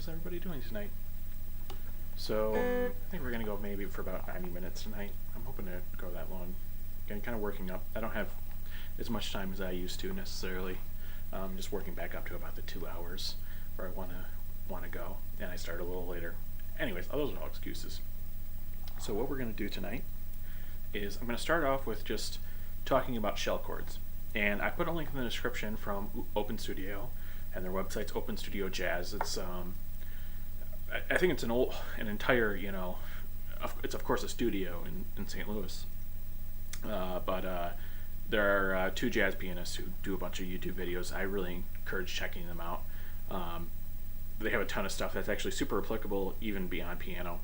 is everybody doing tonight? So I think we're gonna go maybe for about 90 minutes tonight. I'm hoping to go that long. Again, kind of working up. I don't have as much time as I used to necessarily. Just working back up to about the 2 hours where I wanna go, and I start a little later. Anyways, those are all excuses. So what we're gonna do tonight is I'm gonna start off with just talking about shell chords, and I put a link in the description from Open Studio, and their website's Open Studio Jazz. It's I think it's an entire, it's of course a studio in St. Louis, but there are two jazz pianists who do a bunch of YouTube videos. I really encourage checking them out. They have a ton of stuff that's actually super applicable even beyond piano.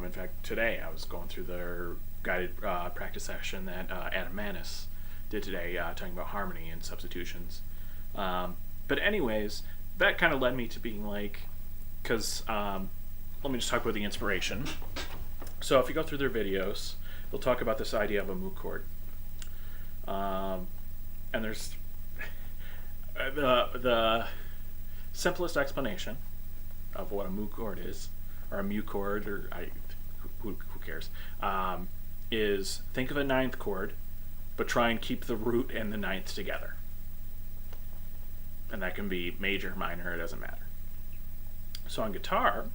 In fact, today I was going through their guided practice session that Adam Manis did today, talking about harmony and substitutions. But anyways, that kind of led me to being like, because let me just talk about the inspiration. So if you go through their videos, they'll talk about this idea of a moot chord. And there's the simplest explanation of what a moot chord is, or a mute chord, or who cares, is think of a ninth chord, but try and keep the root and the ninth together. And that can be major, minor, it doesn't matter. So on guitar,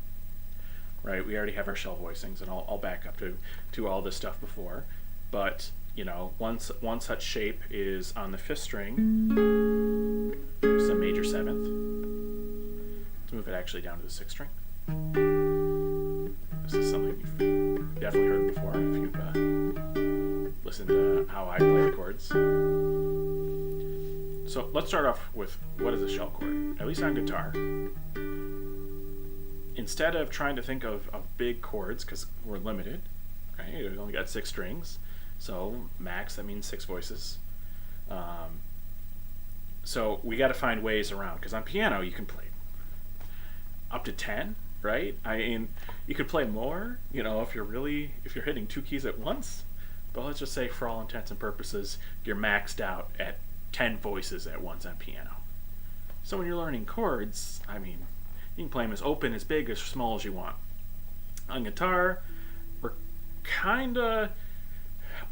right, we already have our shell voicings, and I'll back up to all this stuff before, but one such shape is on the fifth string, it's a major seventh. Let's move it actually down to the sixth string. This is something you've definitely heard before if you've listened to how I play the chords. So let's start off with, what is a shell chord? At least on guitar. Instead of trying to think of big chords, because we're limited, right? We've only got 6 strings, so max, that means 6 voices. So we got to find ways around, because on piano you can play up to 10, right? I mean, you could play more, if you're hitting 2 keys at once. But let's just say, for all intents and purposes, you're maxed out at 10 voices at once on piano. So when you're learning chords, I mean, you can play them as open, as big, as small as you want. On guitar,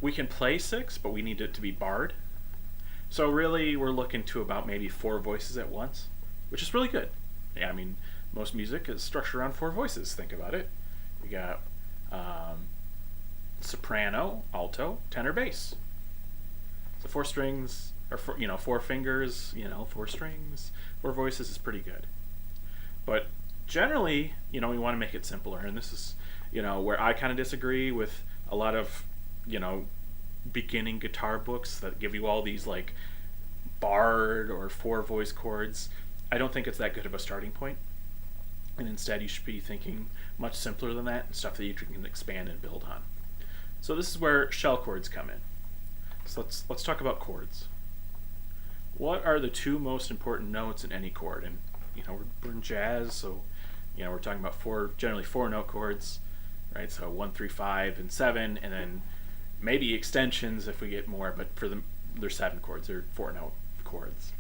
we can play 6, but we need it to be barred. So really, we're looking to about maybe 4 voices at once, which is really good. Yeah, I mean, most music is structured around 4 voices. Think about it. We got soprano, alto, tenor, bass. So 4 strings, or 4 fingers, 4 strings, 4 voices is pretty good. But generally, we want to make it simpler, and this is, where I kind of disagree with a lot of, beginning guitar books that give you all these like barred or 4 voice chords. I don't think it's that good of a starting point, and instead you should be thinking much simpler than that, and stuff that you can expand and build on. So this is where shell chords come in. So let's talk about chords. What are the 2 most important notes in any chord? And we're in jazz, so we're talking about generally 4 note chords, right? So 1, 3, 5, and 7, and then maybe extensions if we get more, but for them, they're 7 chords, they're 4 note chords.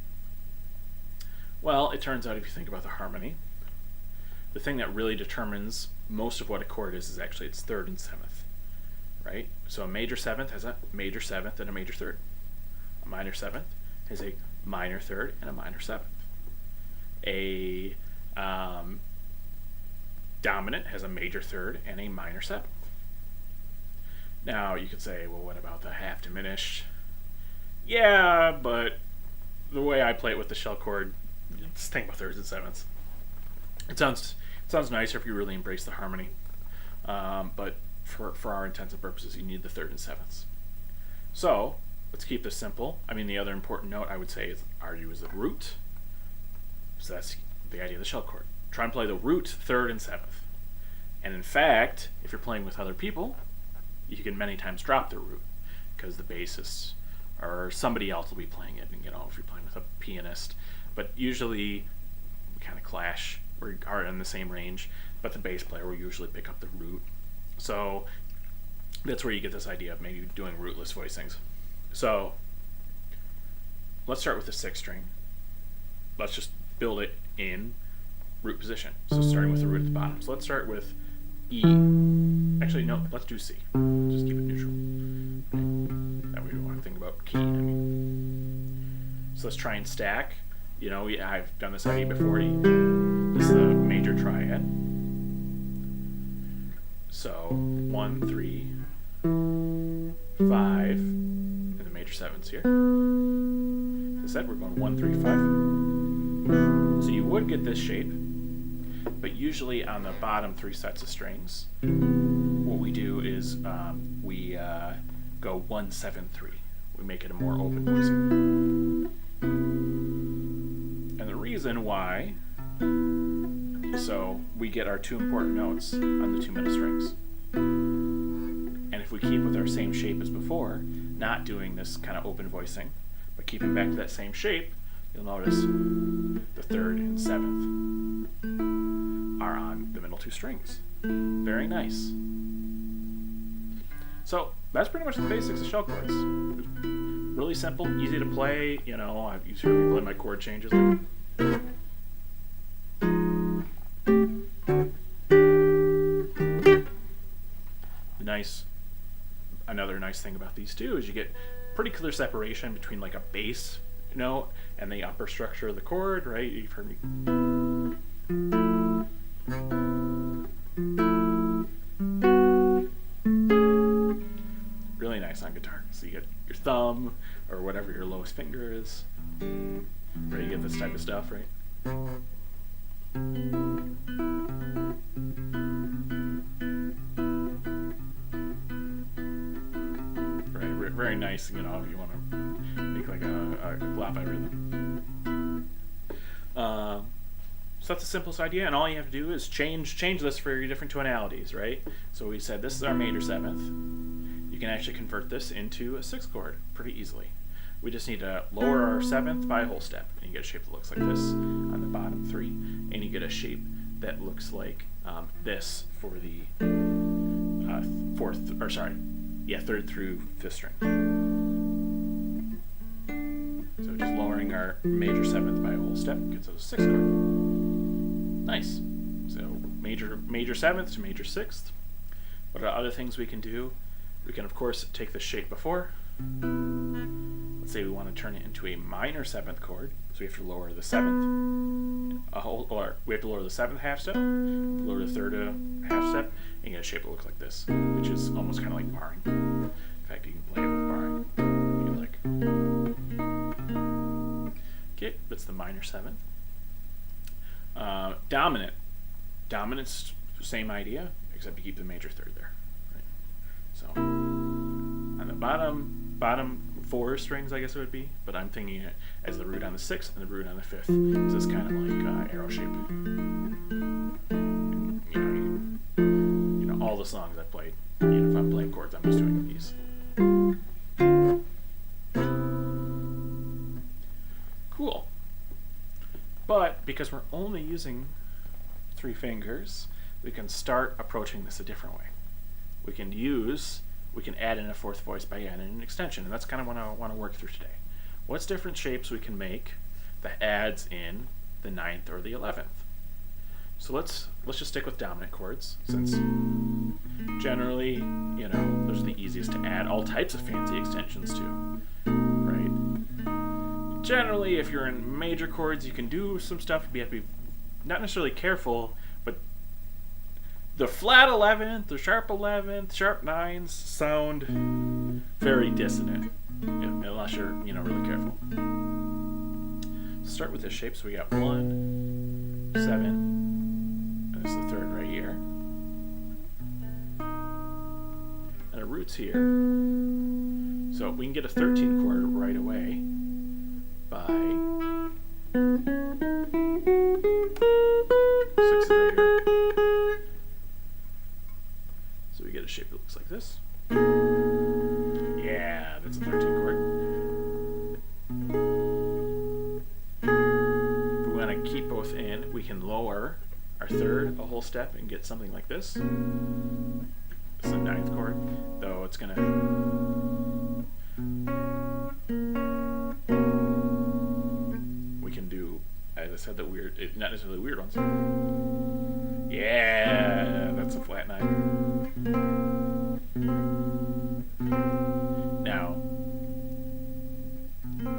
Well, it turns out if you think about the harmony, the thing that really determines most of what a chord is actually its 3rd and 7th, right? So a major 7th has a major 7th and a major 3rd. A minor 7th has a minor 3rd and a minor 7th. A dominant has a major 3rd and a minor 7th. Now you could say, well, what about the half diminished? Yeah, but the way I play it with the shell chord, just think about 3rds and 7ths. It sounds nicer if you really embrace the harmony, but for our intents and purposes, you need the 3rd and 7ths. So let's keep this simple. I mean, the other important note I would say is the root. So that's the idea of the shell chord. Try and play the root 3rd and 7th. And in fact, if you're playing with other people, you can many times drop the root, because the bassist or somebody else will be playing it, and if you're playing with a pianist. But usually we kind of clash. We are in the same range, but the bass player will usually pick up the root. So that's where you get this idea of maybe doing rootless voicings. So let's start with the 6th string. Let's just build it in root position. So starting with the root at the bottom. So let's start with E. Actually, no, let's do C. Just keep it neutral. That way we don't want to think about key. So let's try and stack. I've done this idea before. This is a major triad. So 1, 3, 5, and the major 7s here. As I said, we're going 1, 3, 5. So you would get this shape, but usually on the bottom 3 sets of strings, what we do is we go 1, 7, 3. We make it a more open voicing. And the reason why, so we get our 2 important notes on the 2 middle strings. And if we keep with our same shape as before, not doing this kind of open voicing, but keeping back to that same shape, you'll notice the 3rd and 7th are on the middle 2 strings. Very nice. So that's pretty much the basics of shell chords. Really simple, easy to play. I've used heard me play my chord changes. Another nice thing about these two is you get pretty clear separation between like a bass note and the upper structure of the chord, right? You've heard me. Really nice on guitar. So you get your thumb or whatever your lowest finger is. Right, you get this type of stuff, right? Very nice, if you want to make like a glop rhythm. So that's the simplest idea, and all you have to do is change this for your different tonalities, right? So we said this is our major 7th. You can actually convert this into a 6th chord pretty easily. We just need to lower our 7th by a whole step, and you get a shape that looks like this on the bottom 3, and you get a shape that looks like this for the 3rd through 5th string. So just lowering our major 7th by a whole step gets us a 6th chord. Nice. So major 7th to major 6th. What are other things we can do? We can of course take the shape before. Let's say we want to turn it into a minor 7th chord, so we have to lower the 7th we have to lower the 7th half step, lower the 3rd half step, and get a shape that looks like this, which is almost kind of like barring. In fact, you can play it with barring if you like. Okay, that's the minor 7th. Dominant. Dominant's same idea, except you keep the major 3rd there. Right? So on the bottom 4 strings, I guess it would be, but I'm thinking it as the root on the 6th and the root on the 5th. So it's kind of like arrow shape. All the songs I played, if I'm playing chords, I'm just doing these. Cool. But because we're only using 3 fingers, we can start approaching this a different way. We can add in a 4th voice by adding an extension, and that's kind of what I want to work through today. What's different shapes we can make that adds in the 9th or the 11th? So let's just stick with dominant chords, since generally, those are the easiest to add all types of fancy extensions to, right? Generally, if you're in major chords, you can do some stuff, but you have to be not necessarily careful, but the flat 11th, the sharp 11th, sharp 9s sound very dissonant, unless you're, really careful. Start with this shape, so we got 1, 7, this is the 3rd right here. And our root's here. So we can get a 13 chord right away by 6th right here. So we get a shape that looks like this. Yeah, that's a 13 chord. If we want to keep both in, we can lower our 3rd a whole step and get something like this. This is a 9th chord, though it's going to... We can do as I said, the weird, not necessarily weird ones. Yeah, that's a flat 9. Now,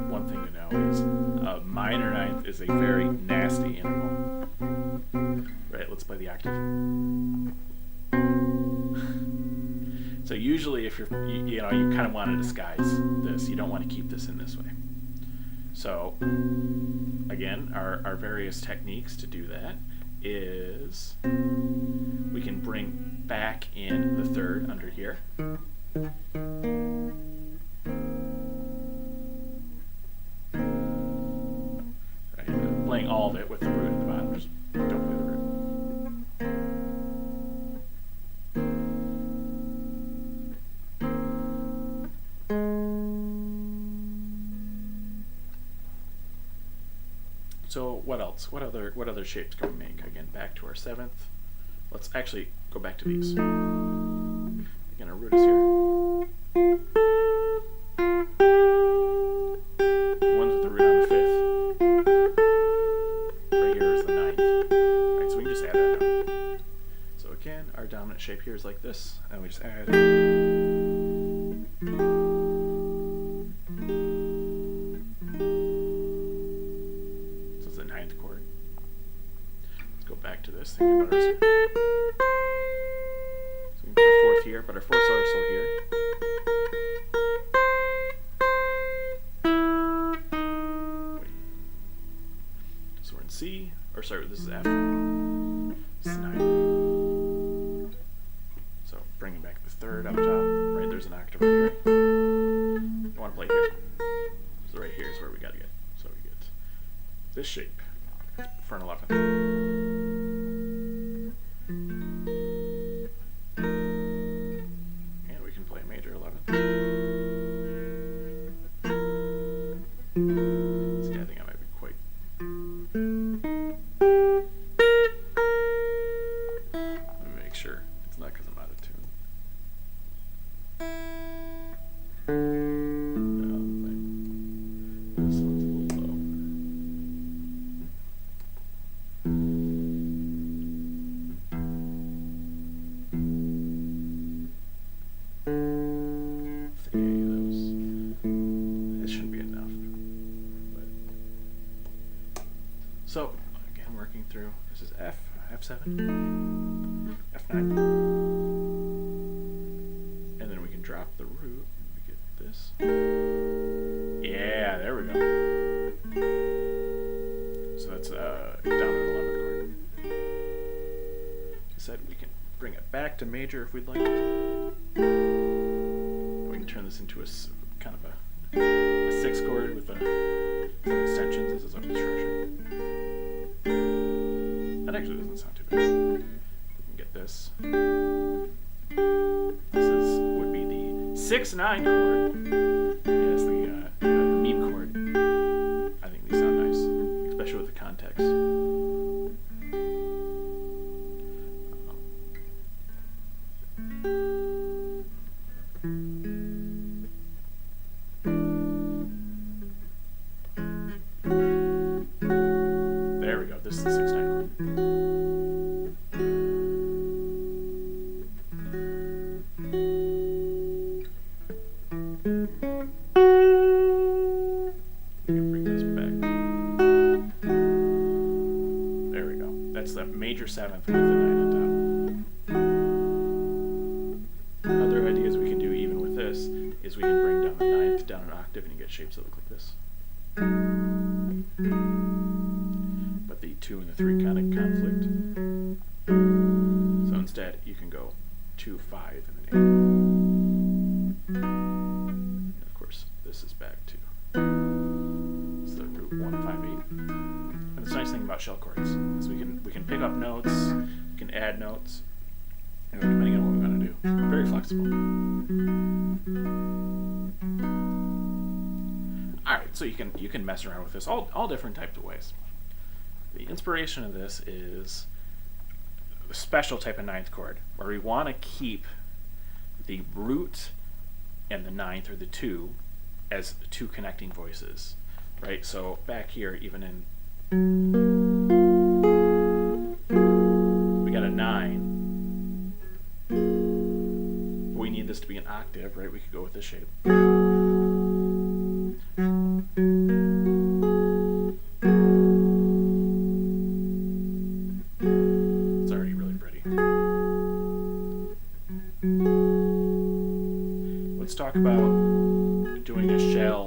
one thing to know is a minor ninth is a very nasty interval. Right, let's play the octave. So usually if you kind of want to disguise this, you don't want to keep this in this way. So again, our various techniques to do that is we can bring back in the third under here. Right, playing all of it with the root at the bottom. Just don't play the root. So what else? What other shapes can we make? Again, back to our 7th. Let's actually go back to these. Again, our root is here. One's with the root on the 5th. Right here is the 9th. Alright, so we can just add that down. So again, our dominant shape here is like this, and we just add. Back to this thing about ours. So we can put our 4th here, but our 4ths are also here. Wait. So we're in C, or sorry, this is F. This is 9. So bringing back the 3rd up top, right? There's an octave right here. I want to play here. So right here is where we got to get. So we get this shape for an 11th. See, I think I might be quite. Let me make sure it's not because I'm out of tune. No, this one's a little low. So, again, working through, this is F, F7, F9, and then we can drop the root, and we get this. Yeah, there we go. So that's a dominant 11th chord. Like I said, we can bring it back to major if we'd like. We can turn this into a kind of a 6th chord with some extensions. This is a structure. That actually doesn't sound too bad. We can get this. This would be the 6-9 chord. Yes, the meme chord. I think these sound nice, especially with the context. There we go. This is the 6-9 chord. That's the major 7th with the 9 on top. Other ideas we can do even with this is we can bring down the 9th down an octave and you get shapes that look like this. But the 2 and the 3 kind of conflict. So instead you can go 2, 5, and then 8. And of course this is back to it's the root 1, 5, 8. And the nice thing about shell chords is we can pick up notes, we can add notes, depending on what we want to do. Very flexible. All right, so you can mess around with this all different types of ways. The inspiration of this is a special type of 9th chord where we want to keep the root and the 9th or the 2 as 2 connecting voices, right? So back here, even in this shape. It's already really pretty. Let's talk about doing a shell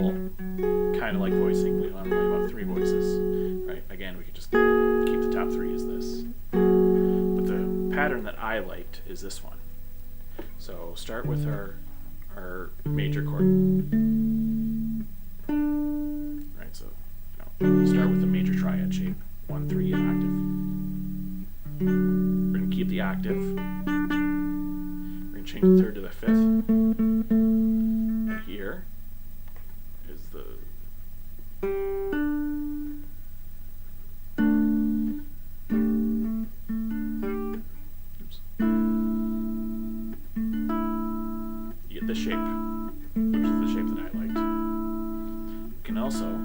kind of like voicing. We want really about 3 voices, right? Again, we could just keep the top 3 as this. But the pattern that I liked is this one. So start with our major chord. Right, so start with the major triad shape. 1, 3, and octave. We're going to keep the octave. We're going to change the third to the 5th. And here is the the shape, which is the shape that I liked. You can also,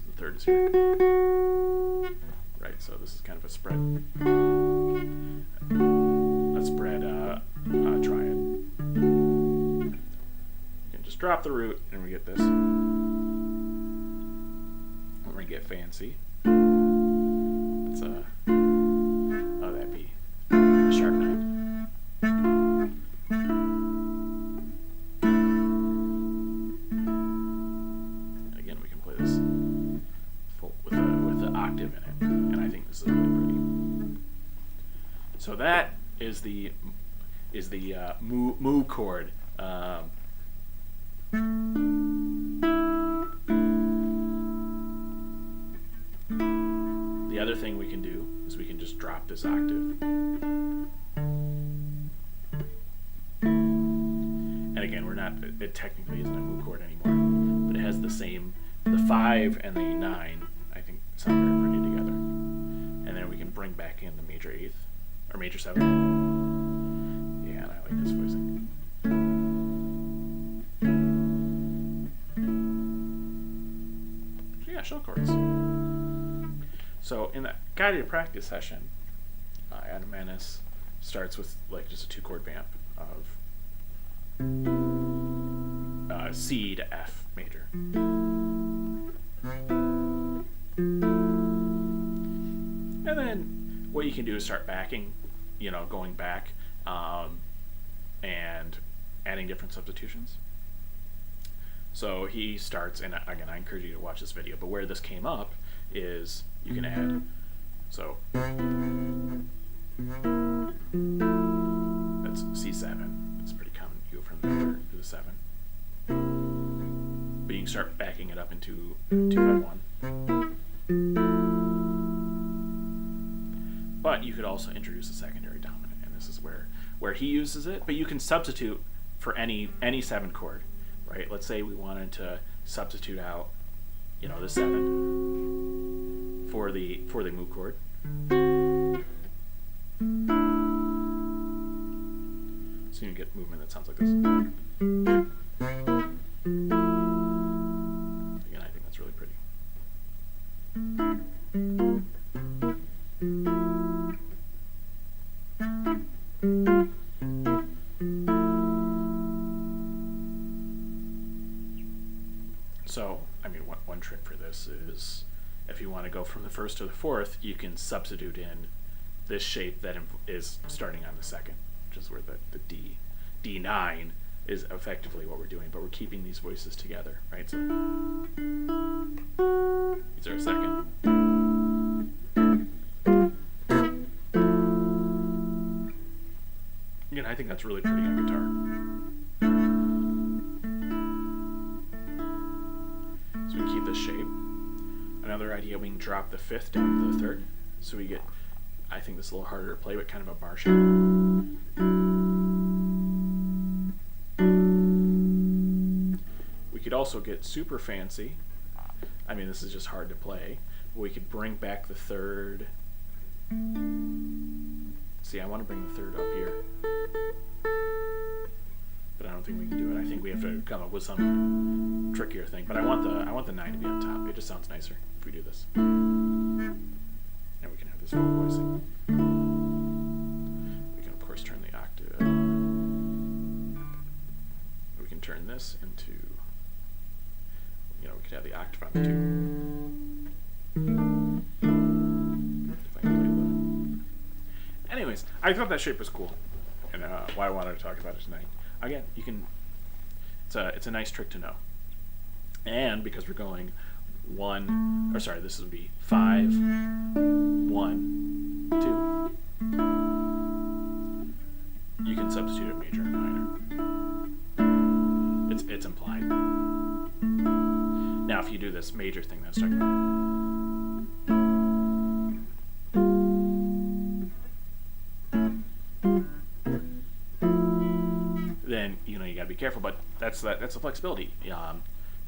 the third is here, right? So this is kind of a spread triad. You can just drop the root, and we get this. We're gonna get fancy. It's that'd be a sharp 9. So that is the mu chord. The other thing we can do is we can just drop this octave. And again, it technically isn't a mu chord anymore, but it has the 5 and the 9, I think, sound very pretty together. And then we can bring back in the major 8th, or major 7. Yeah, and I like this voicing. So yeah, shell chords. So in that guided practice session, Adam Menace starts with like just a 2-chord vamp of C to F major. And then what you can do is start backing, going back and adding different substitutions. So he starts, and again, I encourage you to watch this video, but where this came up is you can add, so that's C7. It's pretty common. You go from the major to the 7. But you can start backing it up into 2-5-1. But you could also introduce a secondary dominant, and this is where he uses it. But you can substitute for any 7 chord, right? Let's say we wanted to substitute out, the 7 for the mu chord. So you can get movement that sounds like this. Again, I think that's really pretty. So, one trick for this is if you want to go from the 1st to the 4th, you can substitute in this shape that is starting on the 2nd, which is where the D9 is effectively what we're doing, but we're keeping these voices together, right? So these are a 2nd. Again, I think that's really pretty on guitar. So we keep this shape. Another idea, we can drop the 5th down to the 3rd, so we get, I think this is a little harder to play, but kind of a bar shape. We could also get super fancy. This is just hard to play. We could bring back the 3rd. See, I want to bring the 3rd up here, but I don't think we can do it. I think we have to come up with some trickier thing. But I want the 9 to be on top. It just sounds nicer if we do this. And we can have this full voicing. We can of course turn the octave. turn this into, we could have the octave on the two. If I can play the... Anyways, I thought that shape was cool, and why I wanted to talk about it tonight. Again, you can. It's a nice trick to know, and because we're going this would be 5, 1, 2. You can substitute a major and minor. It's implied. Now, if you do this major thing that's talking about, then you gotta be careful. But that's the flexibility.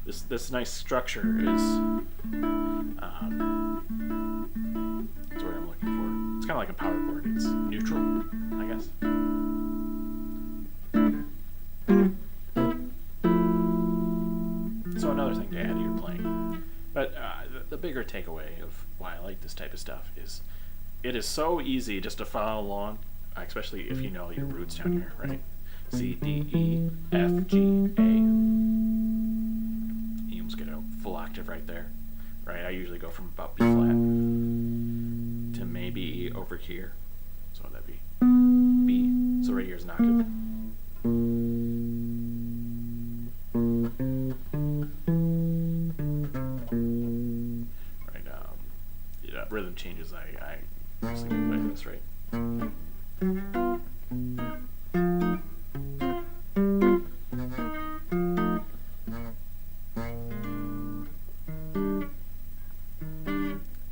This nice structure is that's what I'm looking for. It's kind of like a power chord. It's neutral, I guess. So another thing to add to your playing. But the bigger takeaway of why I like this type of stuff is it is so easy just to follow along, especially if you know your roots down here, right? C, D, E, F, G, A. You almost get a full octave right there, right? I usually go from about B flat to maybe over here. So that'd be B. So right here is an octave. Right. Rhythm changes. I mostly play this, right?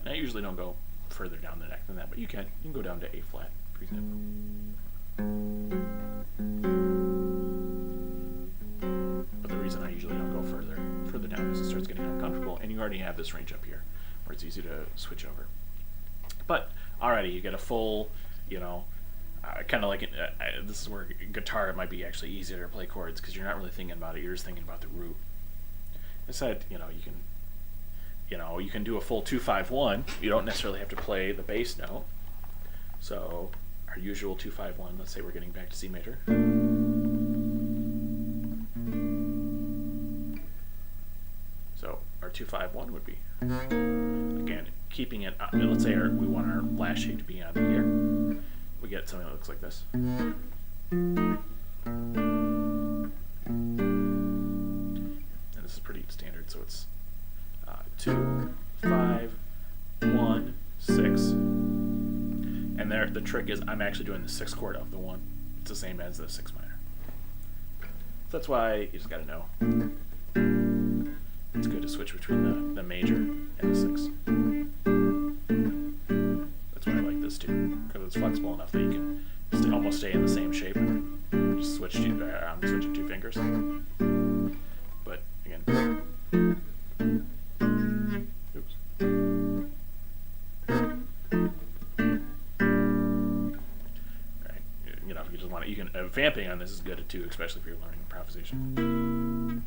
I usually don't go further down the neck than that, but you can go down to A flat, for example. But the reason I usually don't go further down is it starts getting uncomfortable, and you already have this range up here where it's easy to switch over. But already you get a full, kind of like this is where guitar might be actually easier to play chords because you're not really thinking about it; you're just thinking about the root. Instead, you can do a full 2-5-1. You don't necessarily have to play the bass note. So our usual 2-5-1. Let's say we're getting back to C major. So our 2-5-1 would be, again, keeping it. Let's say we want our last shape to be on here. We get something that looks like this. And this is pretty standard. So it's 2, 5, 1, 6. And there, the trick is I'm actually doing the 6th chord of the 1. It's the same as the 6 minor. So that's why you just got to know. It's good to switch between the major and the 6. That's why I like this too, because it's flexible enough that you can almost stay in the same shape. Just switch I'm switching 2 fingers. But again, oops. Right, if you just want to, you can vamping on this is good too, especially if you're learning improvisation.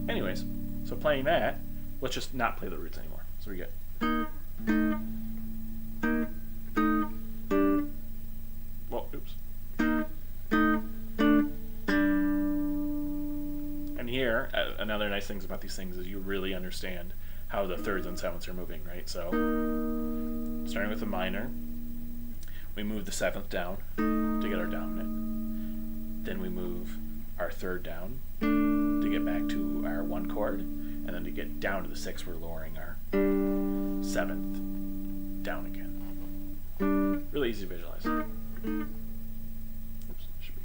Anyways, so playing that, let's just not play the roots anymore. So we get. Well, oops. And here, another nice thing about these things is you really understand how the thirds and sevenths are moving, right? So, starting with the minor, we move the 7th down to get our dominant. Then we move our 3rd down to get back to our 1 chord, and then to get down to the 6th, we're lowering our 7th down again. Really easy to visualize. Oops, should be.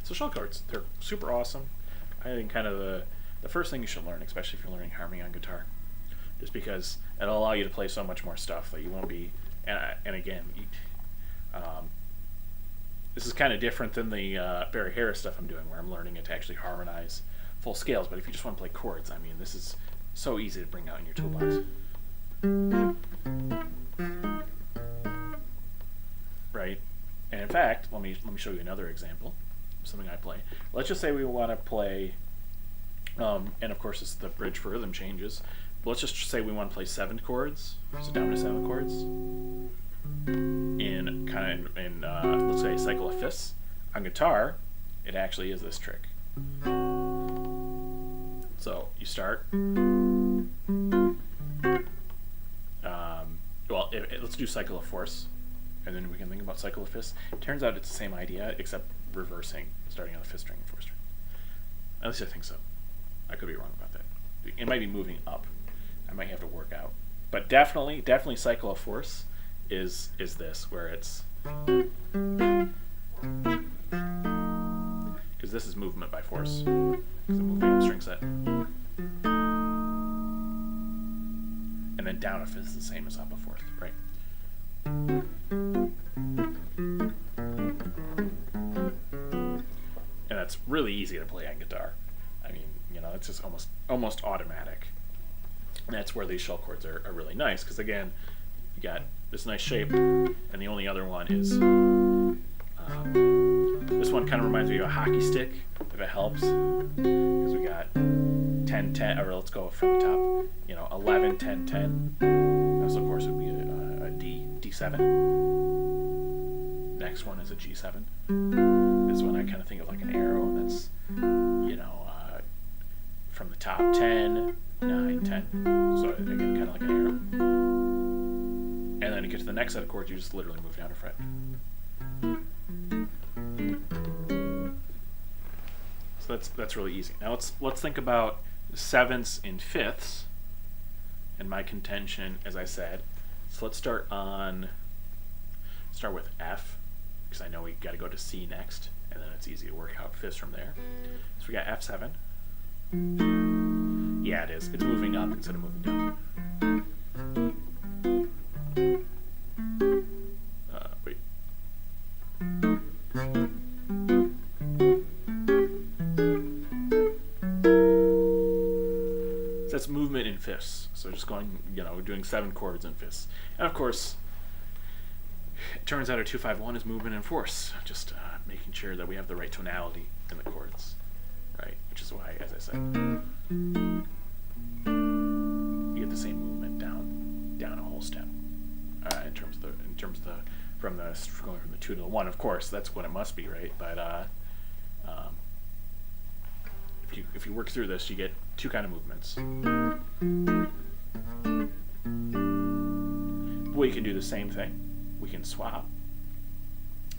So shell chords, they're super awesome. I think kind of the first thing you should learn, especially if you're learning harmony on guitar, just because it'll allow you to play so much more stuff that you won't be. And again, this is kind of different than the Barry Harris stuff I'm doing, where I'm learning it to actually harmonize full scales. But if you just want to play chords, I mean, this is so easy to bring out in your toolbox. Right? And in fact, let me show you another example of something I play. Let's just say we want to play, and of course it's the bridge for rhythm changes. But let's just say we want to play 7 chords, so down to 7 chords, in let's say a cycle of fifths. On guitar, it actually is this trick. So you start. Let's do cycle of fourths, and then we can think about cycle of fifths. It turns out it's the same idea, except reversing, starting on the fifth string and fourth string. At least I think so. I could be wrong about that. It might be moving up. I might have to work out. But definitely cycle of fourths is this, where it's, because this is movement by force, because I'm moving up string set. And then down a fifth is the same as up a fourth, right? And that's really easy to play on guitar. I mean, it's just almost automatic. And that's where these shell chords are really nice, because again, you got this nice shape, and the only other one is this one kind of reminds me of a hockey stick, if it helps, because we got 10 10, or let's go from the top, 11 10 10. This of course would be a D7. Next one is a G7. This one I kind of think of like an arrow, and that's from the top 10 9 10. So again, kind of like an arrow. And then you get to the next set of chords, you just literally move down a fret. So that's really easy. Now let's think about sevenths and fifths. And my contention, as I said, so let's start with F, because I know we got to go to C next, and then it's easy to work out fifths from there. So we got F7. Yeah, it is. It's moving up instead of moving down. Wait. So that's movement in fifths. So just going, we're doing 7 chords in fifths. And of course, it turns out our 2-5-1 is movement in fourths. Just making sure that we have the right tonality in the chords, right? Which is why, as I said, you get the same movement down a whole step. In terms of the going from the 2 to the 1, of course, that's what it must be, right? But if you work through this, you get 2 kind of movements. We can do the same thing. We can swap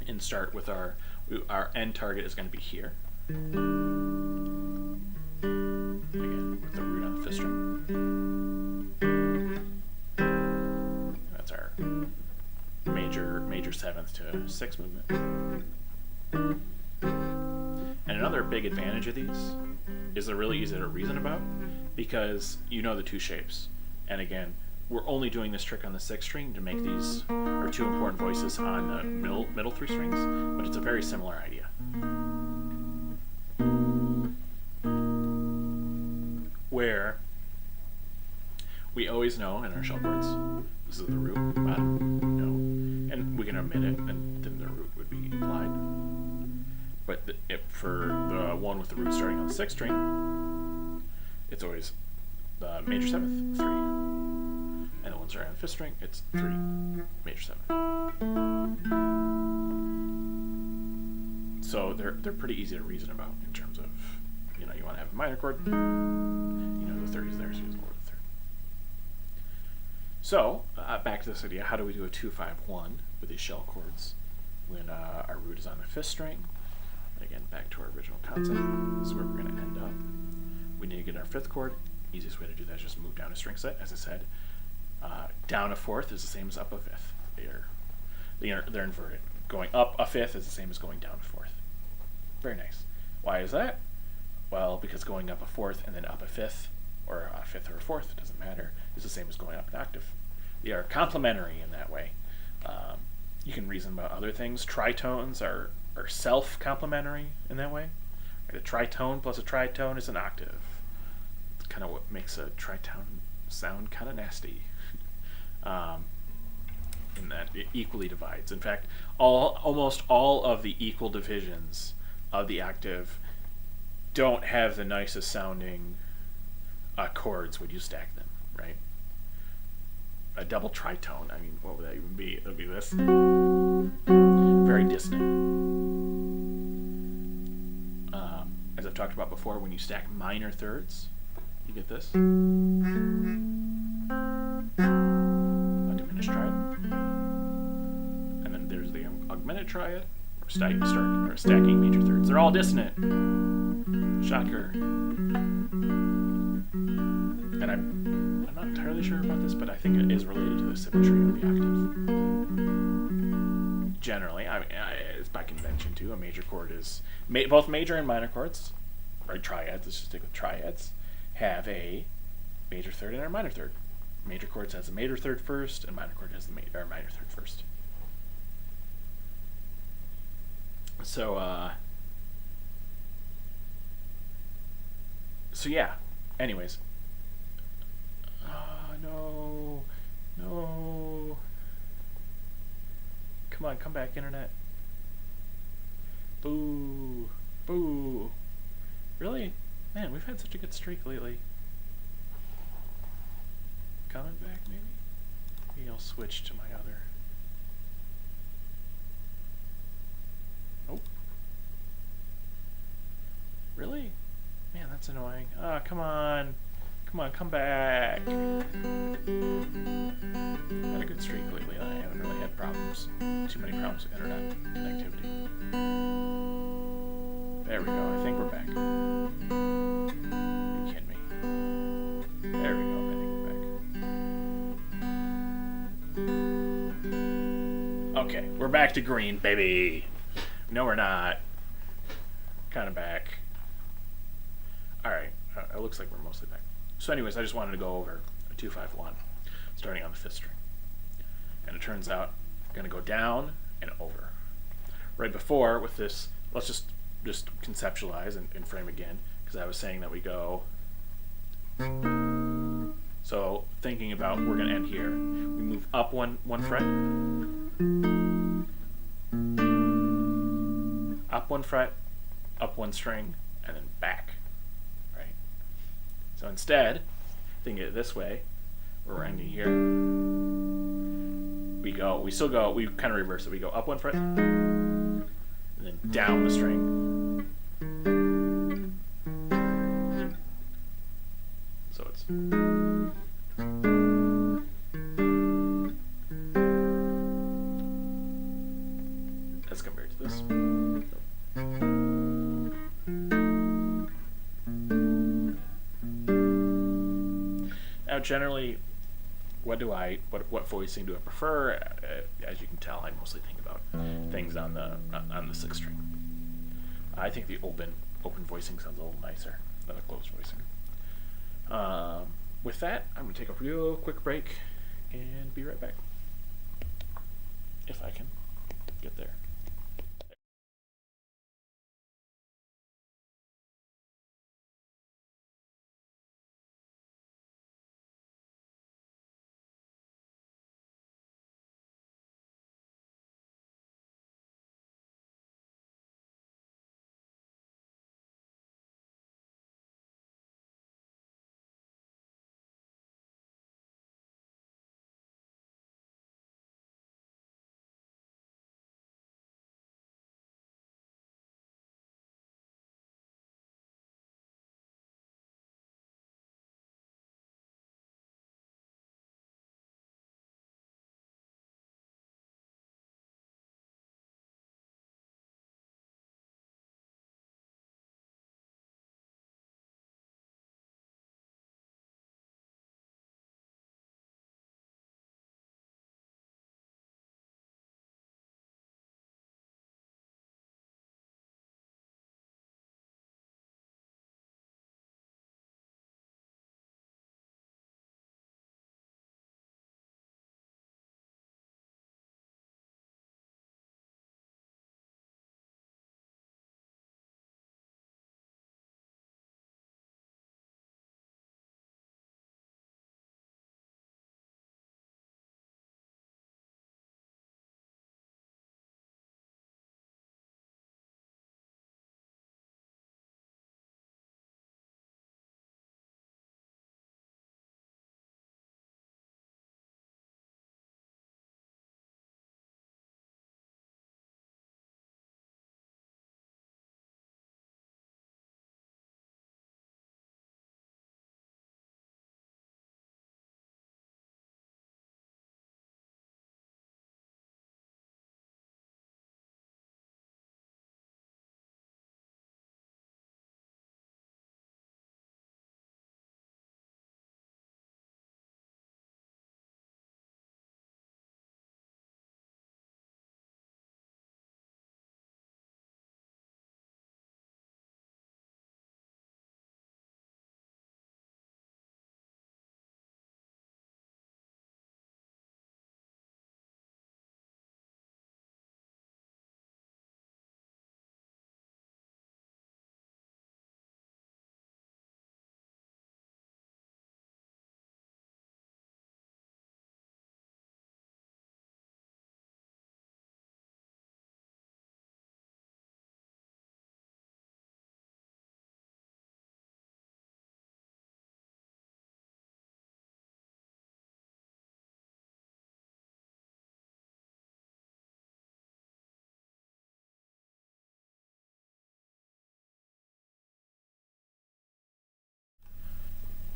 and start with our end target is going to be here. Again, with the root on the fifth string. That's our major 7th to 6th movement. And another big advantage of these is they're really easy to reason about, because you know the 2 shapes. And again, we're only doing this trick on the 6th string to make these our 2 important voices on the middle 3 strings, but it's a very similar idea. Where we always know in our shell chords, this is the root, bottom, no, and we can omit it, and then the root would be implied. But for the one with the root starting on the 6th string, it's always the major 7th, 3. And the one starting on the 5th string, it's 3, major 7. So they're pretty easy to reason about in terms of, you want to have a minor chord, the 3rd is there, so you just lower the 3rd. So, back to this idea, how do we do a 2-5-1 with these shell chords when our root is on the 5th string? Again, back to our original concept. This is where we're going to end up. We need to get our 5th chord. Easiest way to do that is just move down a string set. As I said, down a 4th is the same as up a 5th. They're inverted. Going up a 5th is the same as going down a 4th. Very nice. Why is that? Well, because going up a 4th and then up a 5th, or a fifth or a fourth, it doesn't matter, is the same as going up an octave. They are complementary in that way. You can reason about other things. Tritones are self-complementary in that way. Right? A tritone plus a tritone is an octave. It's kind of what makes a tritone sound kind of nasty. In that it equally divides. In fact, almost all of the equal divisions of the octave don't have the nicest sounding chords when you stack them, right? A double tritone, I mean, what would that even be? It would be this. Very dissonant. As I've talked about before, when you stack minor thirds, you get this. A diminished triad. And then there's the augmented triad, or stacking major thirds. They're all dissonant. Shocker. And I'm not entirely sure about this, but I think it is related to the symmetry of the octave. Generally, it's by convention too. A major chord is both major and minor chords, right? Triads. Let's just stick with triads. Have a major third and a minor third. Major chords has the major third first, and minor chord has the minor third first. So yeah. Anyways. No. Come on, come back, internet. Boo. Really? Man, we've had such a good streak lately. Coming back, maybe? Maybe I'll switch to my other. Nope. Really? Man, that's annoying. Come on. Come back. Had a good streak lately. I haven't really had problems. Too many problems with internet connectivity. There we go. I think we're back. Are you kidding me? There we go. I think we're back. Okay, we're back to green, baby. No, we're not. Kind of back. Alright, it looks like we're mostly back. So anyways, I just wanted to go over a 2-5-1, starting on the 5th string. And it turns out I'm going to go down and over. Right before, with this, let's just conceptualize and frame again, because I was saying that we go. So thinking about, we're going to end here. We move up one fret, up one fret, up one string, and then back. Right? So instead, thinking it this way, we're ending here. We kind of reverse it. We go up one fret, and then down the string. So it's. As compared to this. Now, generally, what voicing do I prefer? As you can tell, I mostly think about things on the 6th string. I think the open voicing sounds a little nicer than a closed voicing. With that, I'm going to take a real quick break and be right back. If I can get there.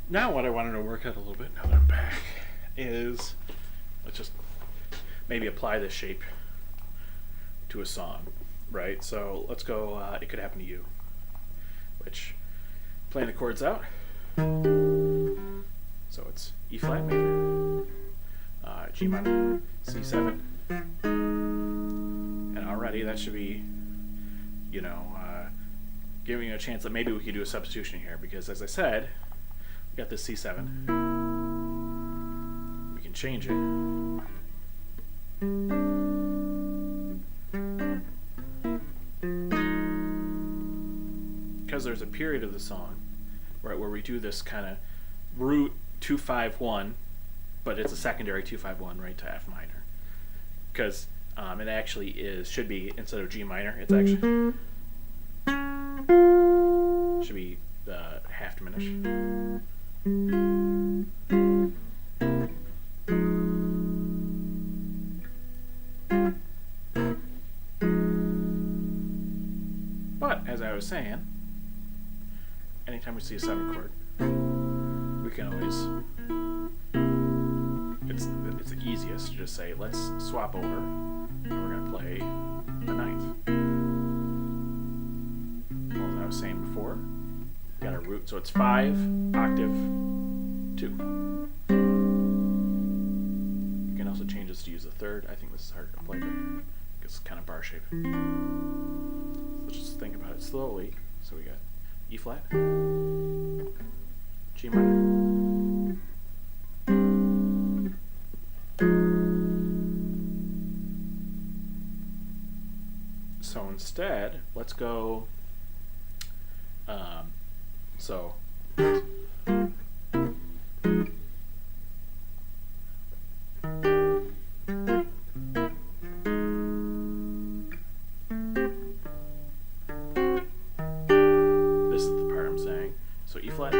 Now what I wanted to work out a little bit, now that I'm back, is let's just maybe apply this shape to a song, right? So let's go, It Could Happen to You, which, playing the chords out, so it's E flat major, G minor, C7, and already that should be, giving you a chance that maybe we could do a substitution here, because as I said, we got this C7, we can change it, because there's a period of the song, right, where we do this kind of root 2-5-1, but it's a secondary 2-5-1 right to F minor, because it actually should be, instead of G minor, it's actually should be the half diminished. But as I was saying, anytime we see a 7 chord, we can always, it's the easiest to just say, let's swap over, and we're going to play a ninth. Well, as I was saying before, we got our root, so it's 5, octave, 2. You can also change this to use a third. I think this is harder to play, but it's kind of bar shape. Let's just think about it slowly. So we got E flat, G minor, so instead, let's go, so this is the part I'm saying. So E flat,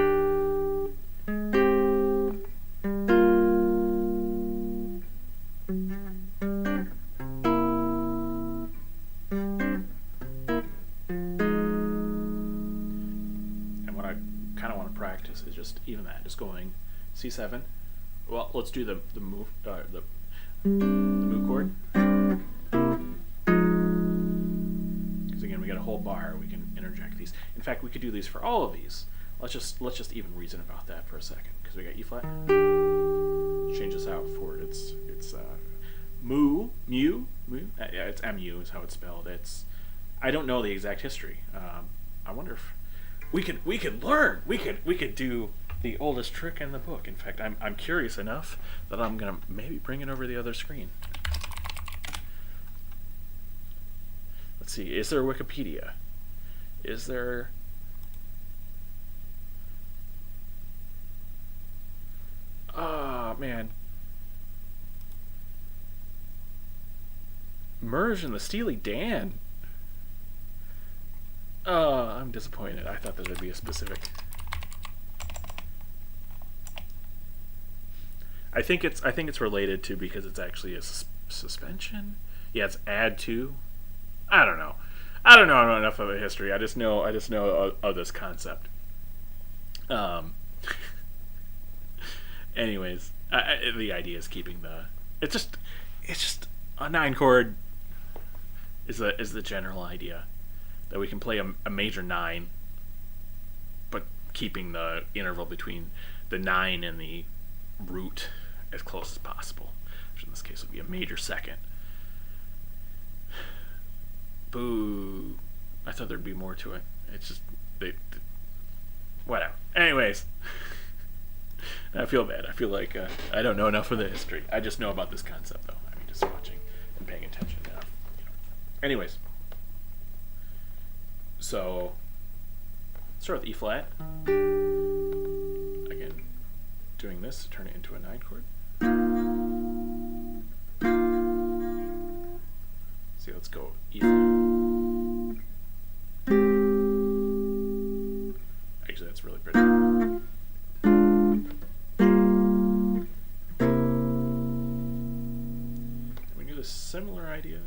practice is just even that, just going C7. Well, let's do the move, the move chord, because again we got a whole bar. We can interject these. In fact, we could do these for all of these. Let's just even reason about that for a second, because we got E flat. Change this out for it. It's mu. Yeah, it's mu is how it's spelled. I don't know the exact history. I wonder if we could learn. We could do the oldest trick in the book. In fact, I'm curious enough that I'm gonna maybe bring it over the other screen. Let's see. Is there Wikipedia? Is there? Oh man. Merge and the Steely Dan. I'm disappointed. I thought that there'd be a specific. I think it's related to, because it's actually a suspension. Yeah, it's add to. I don't know. I don't know enough of a history. I just know of this concept. Anyways, the idea is keeping the. It's just a 9 chord. Is the general idea. That we can play a major 9, but keeping the interval between the 9 and the root as close as possible, which in this case would be a major 2nd. Boo. I thought there'd be more to it. It's just, whatever. Anyways, I feel bad. I feel like I don't know enough of the history. I just know about this concept, though. I mean, just watching and paying attention enough. Anyways. So, start with E flat. Again, doing this to turn it into a 9 chord. See, let's go E flat. Actually, that's really pretty. We do a similar idea.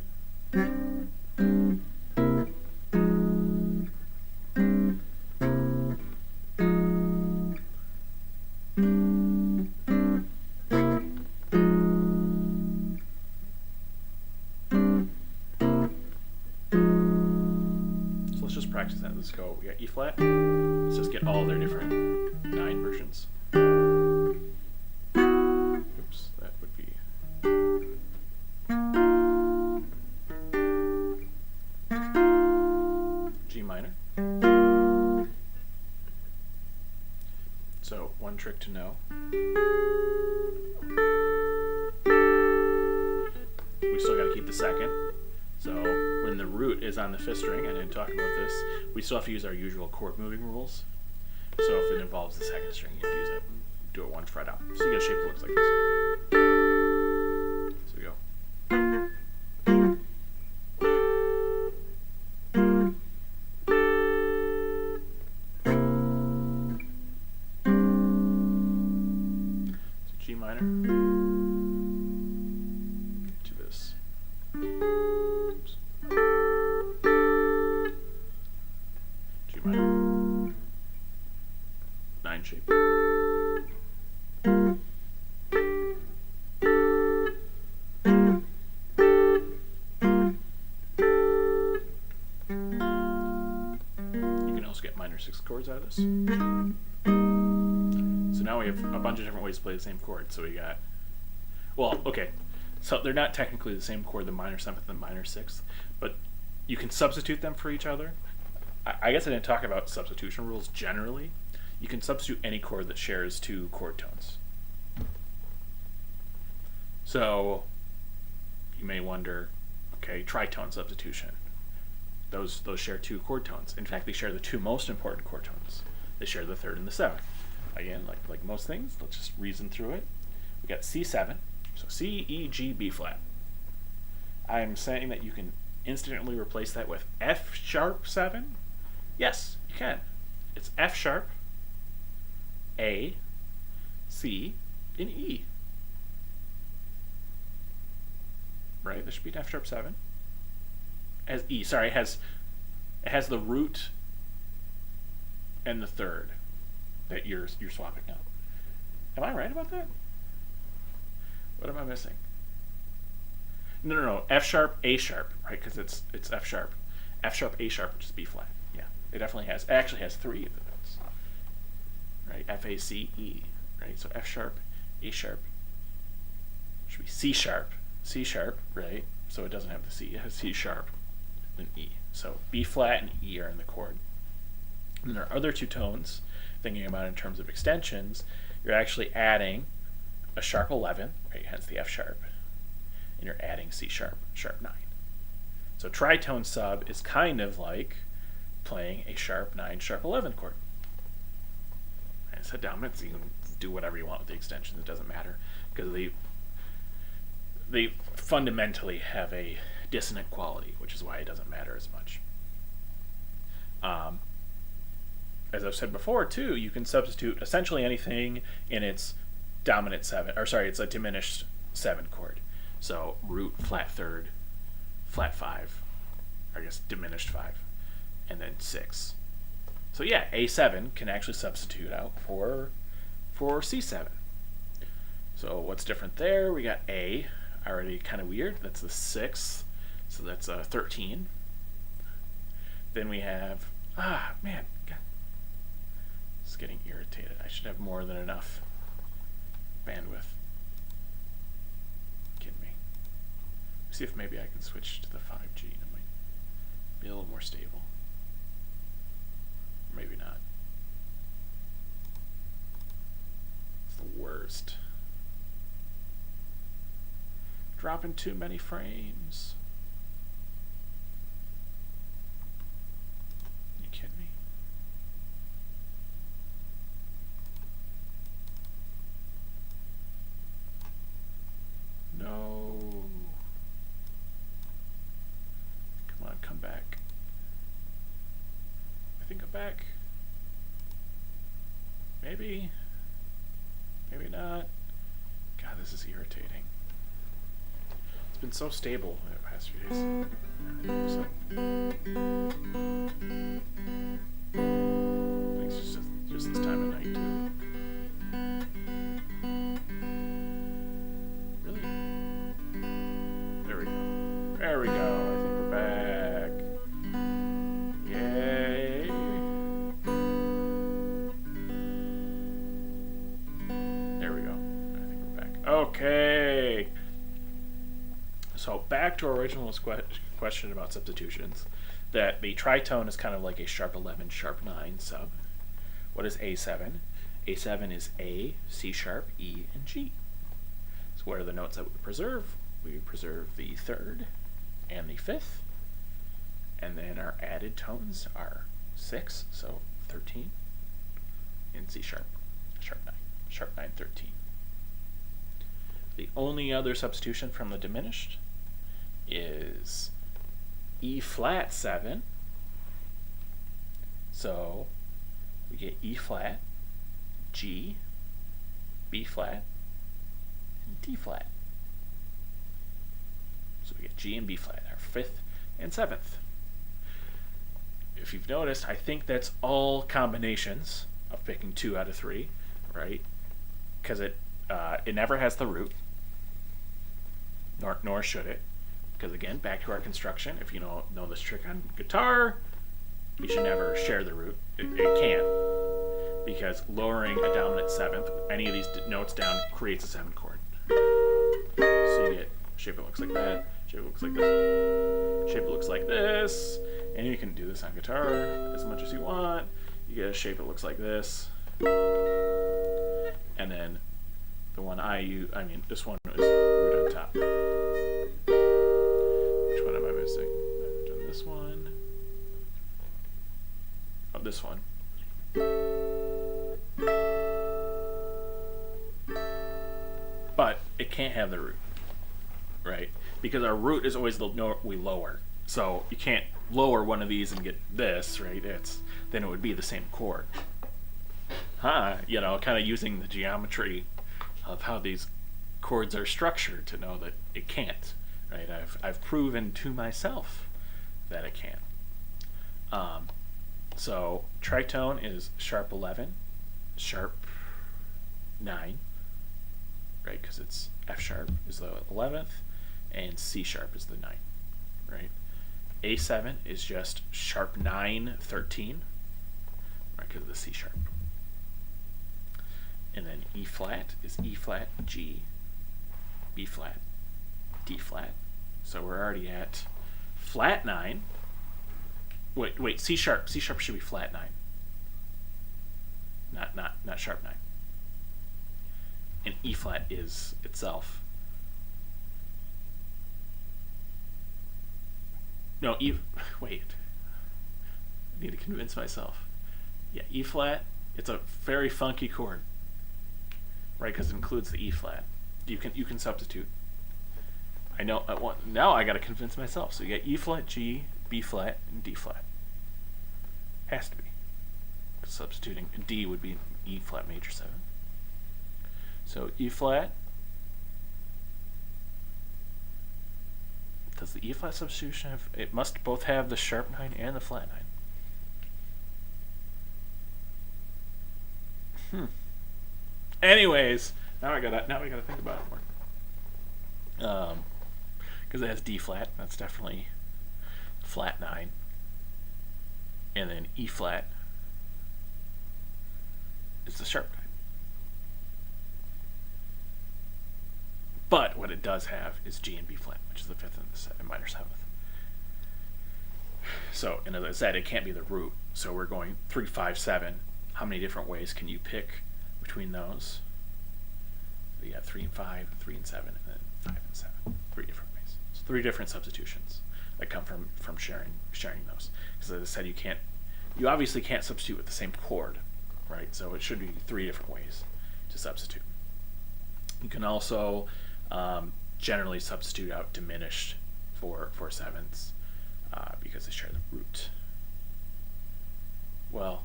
just practice that. Let's go. We got E flat. Let's just get all their different 9 versions. Oops, that would be. G minor. So, one trick to know. We still got to keep the second. So, when the root is on the 5th string, I didn't talk about this, we still have to use our usual chord moving rules. So, if it involves the 2nd string, you have to use it. Do it 1 fret out. So, you get a shape that looks like this. So, we go. G minor to this. Oops. G minor. 9 shape. You can also get minor 6 chords out of this. So now we have a bunch of different ways to play the same chord. So we got, well, okay, so they're not technically the same chord, the minor 7th and the minor 6th, but you can substitute them for each other. I guess I didn't talk about substitution rules generally. You can substitute any chord that shares 2 chord tones. So you may wonder, okay, tritone substitution. Those share 2 chord tones. In fact, they share the 2 most important chord tones. They share the 3rd and the 7th. Again, like most things, let's just reason through it. We got C7, so C, E, G, B flat. I'm saying that you can instantly replace that with F sharp 7. Yes, you can. It's F sharp, A, C, and E. Right? There should be an F sharp 7. As E, sorry, it has the root and the 3rd that you're swapping out. Am I right about that? What am I missing? No. F sharp, A sharp, right? Because it's F sharp. F sharp, A sharp, which is B flat. Yeah, it definitely has. It actually has 3 of the notes. Right? F, A, C, E. Right? So F sharp, A sharp. Should be C sharp, right? So it doesn't have the C. It has C sharp and E. So B flat and E are in the chord. And there are other 2 tones. Thinking about it in terms of extensions, you're actually adding a sharp 11, right? Hence the F sharp, and you're adding C sharp, sharp 9. So tritone sub is kind of like playing a sharp 9, sharp 11 chord. And it's a dominant, so you can do whatever you want with the extensions. It doesn't matter because they fundamentally have a dissonant quality, which is why it doesn't matter as much. As I've said before, too, you can substitute essentially anything in its dominant 7, or sorry, it's a diminished 7 chord. So root, flat 3rd, flat 5, I guess diminished 5, and then 6. So yeah, A7 can actually substitute out for C7. So what's different there? We got A, already kind of weird. That's the 6th, so that's 13. Then we have, man, God. It's getting irritated. I should have more than enough bandwidth. Kidding me. See if maybe I can switch to the 5G and it might be a little more stable. Or maybe not. It's the worst. Dropping too many frames. You kidding me? No. Come on, come back. I think I'm back. Maybe. Maybe not. God, this is irritating. It's been so stable the past few days. So, I think it's just this time of night too. Really? There we go. There we go. I think we're back. Yeah. So back to our original question about substitutions, that the tritone is kind of like a sharp 11, sharp 9 sub. What is A7? A7 is A, C sharp, E, and G. So what are the notes that we preserve? We preserve the third and the fifth. And then our added tones are 6, so 13, and C sharp, sharp 9, sharp 9, 13. The only other substitution from the diminished is E flat 7. So we get E flat, G, B flat, and D flat. So we get G and B flat, our fifth and seventh. If you've noticed, I think that's all combinations of picking 2 out of 3, right? Because it never has the root, nor should it. Because again, back to our construction, if you know this trick on guitar, you should never share the root. It can't, because lowering a dominant seventh, any of these notes down, creates a 7 chord. So you get shape that looks like that, shape that looks like this, shape that looks like this, and you can do this on guitar as much as you want. You get a shape that looks like this, and then the one this one is root on top. Which one am I missing? I've done this one. Oh, this one. But it can't have the root, right? Because our root is always the note we lower. So you can't lower one of these and get this, right? Then it would be the same chord. Kind of using the geometry of how these chords are structured to know that it can't, right? I've proven to myself that it can. So tritone is sharp 11, sharp 9, right? Because it's F sharp is the 11th, and C sharp is the 9th, right? A7 is just sharp 9, 13, right? Because of the C sharp. And then E flat is E flat, G, B flat, D flat. So we're already at flat 9. Wait, C sharp. C sharp should be flat 9. Not sharp 9. And E flat is itself. No, wait. I need to convince myself. Yeah, E flat, it's a very funky chord. Right, because it includes the E flat. You can substitute. I know. Now I got to convince myself. So you get E flat, G, B flat, and D flat. Has to be. Substituting D would be E flat major 7. So E flat. Does the E flat substitution have? It must both have the sharp 9 and the flat 9. Anyways, now we gotta think about it more. Because it has D flat, that's definitely flat 9, and then E flat is the sharp 9. But what it does have is G and B flat, which is the 5th and minor 7th. So, and as I said, it can't be the root. So we're going 3, 5, 7. How many different ways can you pick between those? We got 3 and 5, 3 and 7, and then 5 and 7. 3 different ways. So 3 different substitutions that come from sharing those. Because as I said, you obviously can't substitute with the same chord, right? So it should be 3 different ways to substitute. You can also generally substitute out diminished for 7ths because they share the root. Well,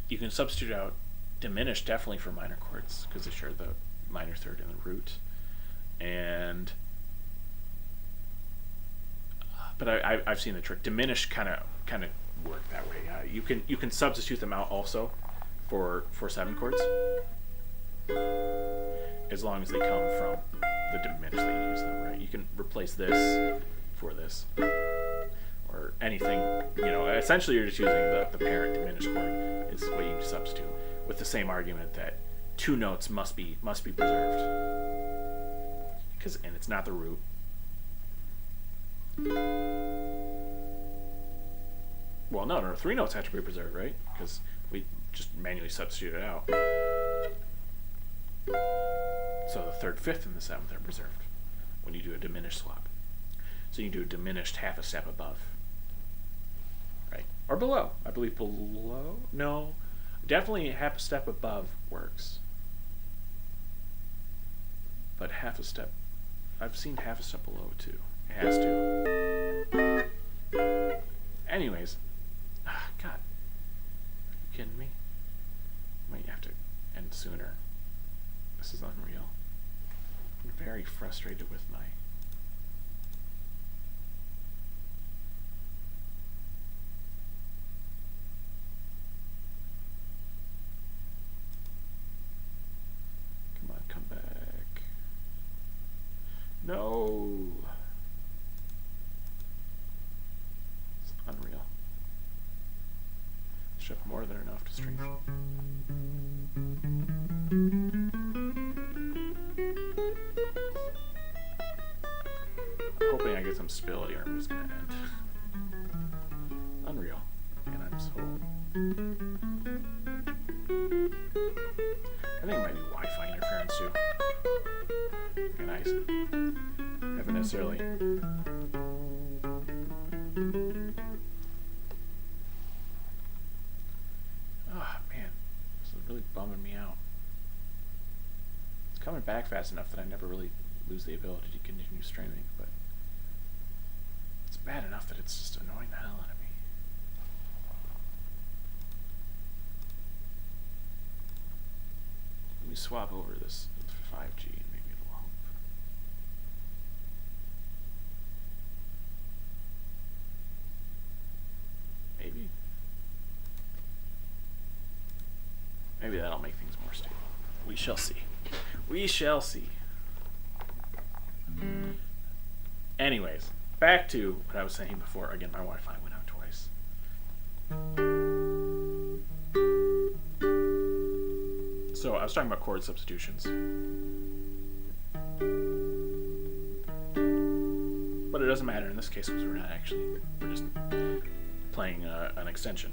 you can substitute out diminished definitely for minor chords because they share the minor third and the root, but I've seen the trick. Diminished kind of work that way. You can substitute them out also for 7 chords as long as they come from the diminished that you use them, right? You can replace this for this or anything. Essentially you're just using the parent diminished chord is what you substitute, with the same argument that 2 notes must be preserved, and it's not the root, Well, no, 3 notes have to be preserved, right? Because we just manually substitute it out. So the 3rd, 5th, and the 7th are preserved when you do a diminished swap. So you do a diminished half a step above. Right? Or below. I believe below? No. Definitely half a step above works. But half a step... I've seen half a step below, too. It has to. Anyways. God. Are you kidding me? Might have to end sooner. This is unreal. I'm very frustrated with my... Come on, come back. No! It's unreal. Should have more than enough to string. Hoping I get some stability or I'm just gonna end. Unreal. Man, I'm so... I think it might be Wi-Fi interference too. Okay, nice. Haven't necessarily... Oh, man. This is really bumming me out. It's coming back fast enough that I never really lose the ability to continue streaming, but it's bad enough that it's just annoying the hell out of me. Let me swap over this 5G and maybe it'll help. Maybe. Maybe that'll make things more stable. We shall see. We shall see. Anyways, back to what I was saying before. Again, my Wi-Fi went out twice. So I was talking about chord substitutions. But it doesn't matter in this case because we're not actually, we're just playing an extension.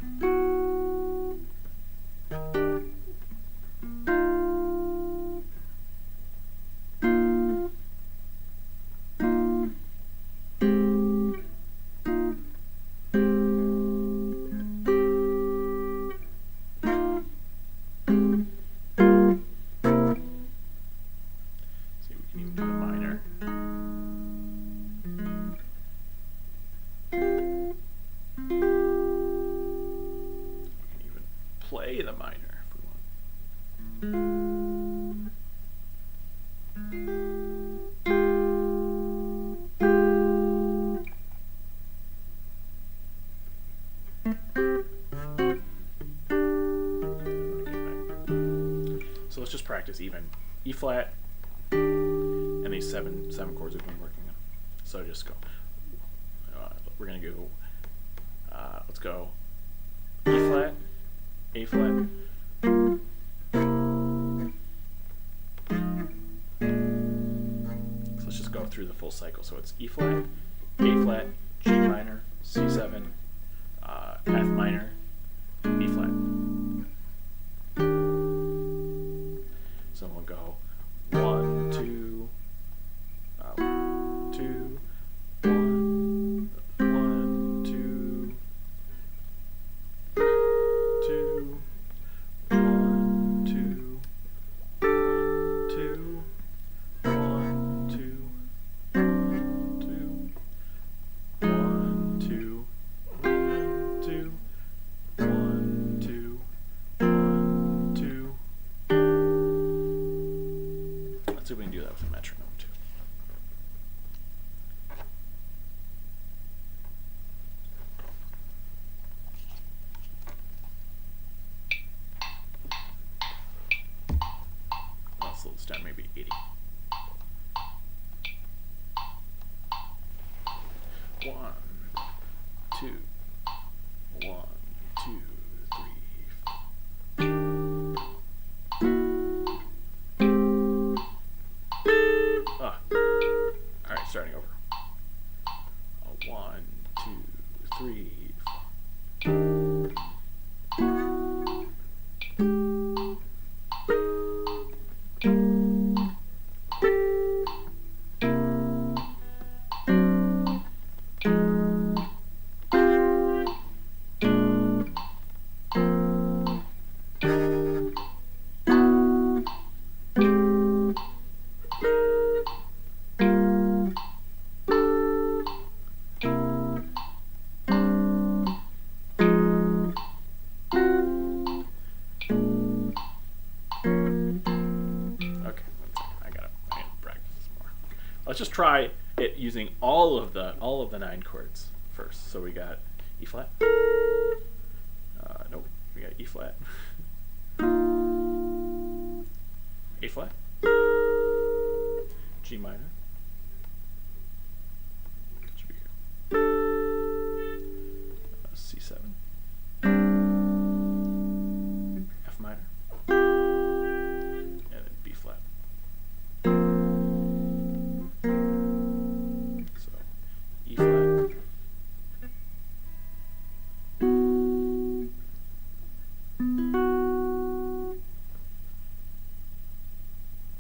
Play the minor if we want. So let's just practice even E flat and these seven chords we've been working on. So just go. We're gonna go. Let's go E flat. A flat, so let's just go through the full cycle. So it's E flat, A flat, G minor, C7, F minor, B flat. So we'll go 1, 2, 2, 1, 1, 2. 2, 1, 2, 2, 1, 2, 2, 1, 2, 1, 2, Let's just try it using all of the 9 chords first. So we got E flat. Nope. We got E flat. A flat. G minor. Should be here. C7. F minor. And then B flat. So E flat.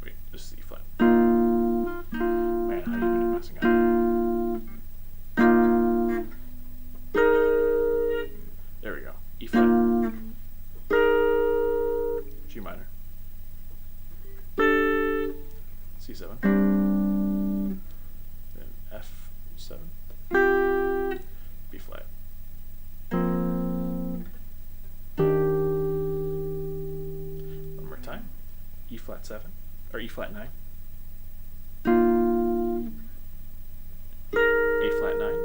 Wait, this is E flat. Man, how are you even messing up? There we go. E flat. G minor. C7. Then F7. B flat. One more time. E flat 7. Or E flat 9. A flat 9.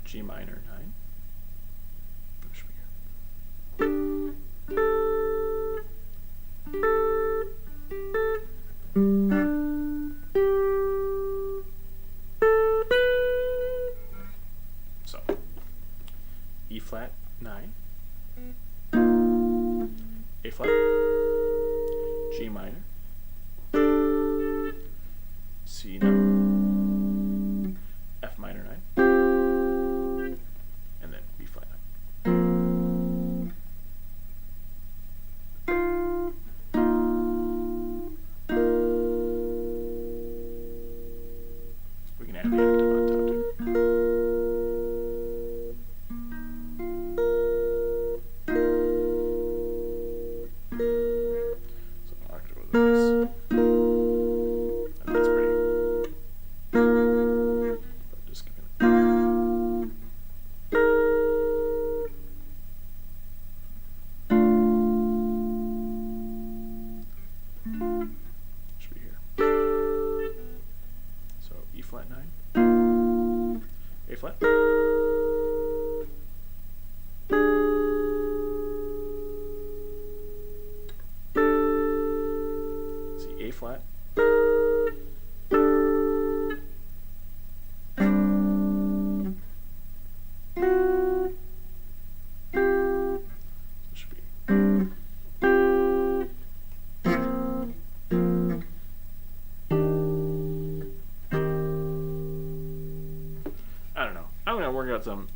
G minor 9. That should be here. So E flat 9. A flat. G minor. C 9. F minor 9. And then B flat 9. We can add the octave on top too. So an octave of this. And that's pretty. But just gonna. Should be here. So E flat 9. A flat. See A flat. So it should be. I don't know. I'm gonna work out some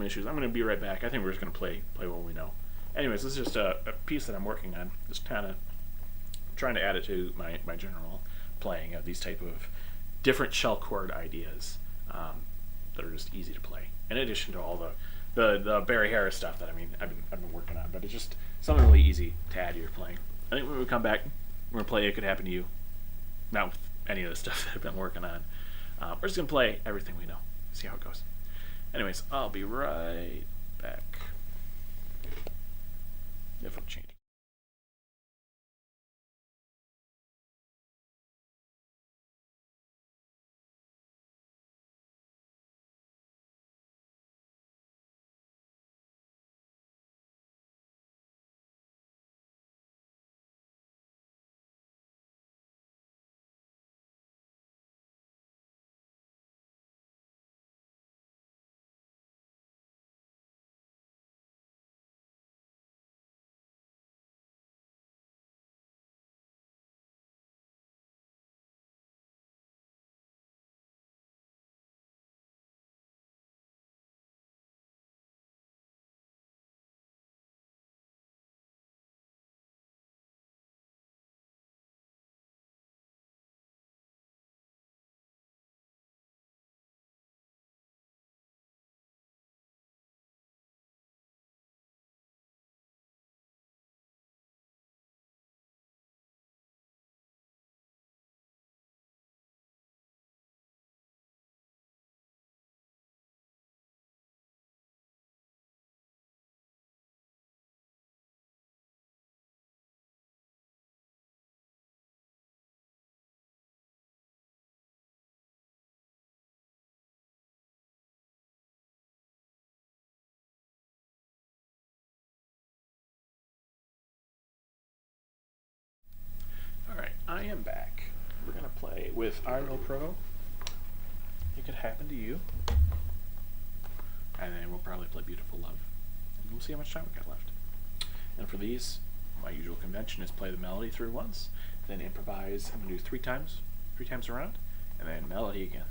issues. I'm gonna be right back. I think we're just gonna play what we know. Anyways, this is just a piece that I'm working on. Just kind of trying to add it to my general playing of these type of different shell chord ideas that are just easy to play. In addition to all the Barry Harris stuff that I've been working on, but it's just something really easy to add to your playing. I think when we come back, we're gonna play It Could Happen to You. Not with any of the stuff that I've been working on. We're just gonna play everything we know. See how it goes. Anyways, I'll be right back. If it'll change. with IRL Pro, it could happen to you. And then we'll probably play Beautiful Love. And we'll see how much time we got left. And for these, my usual convention is play the melody through once, then improvise. I'm going to do three times around, and then melody again.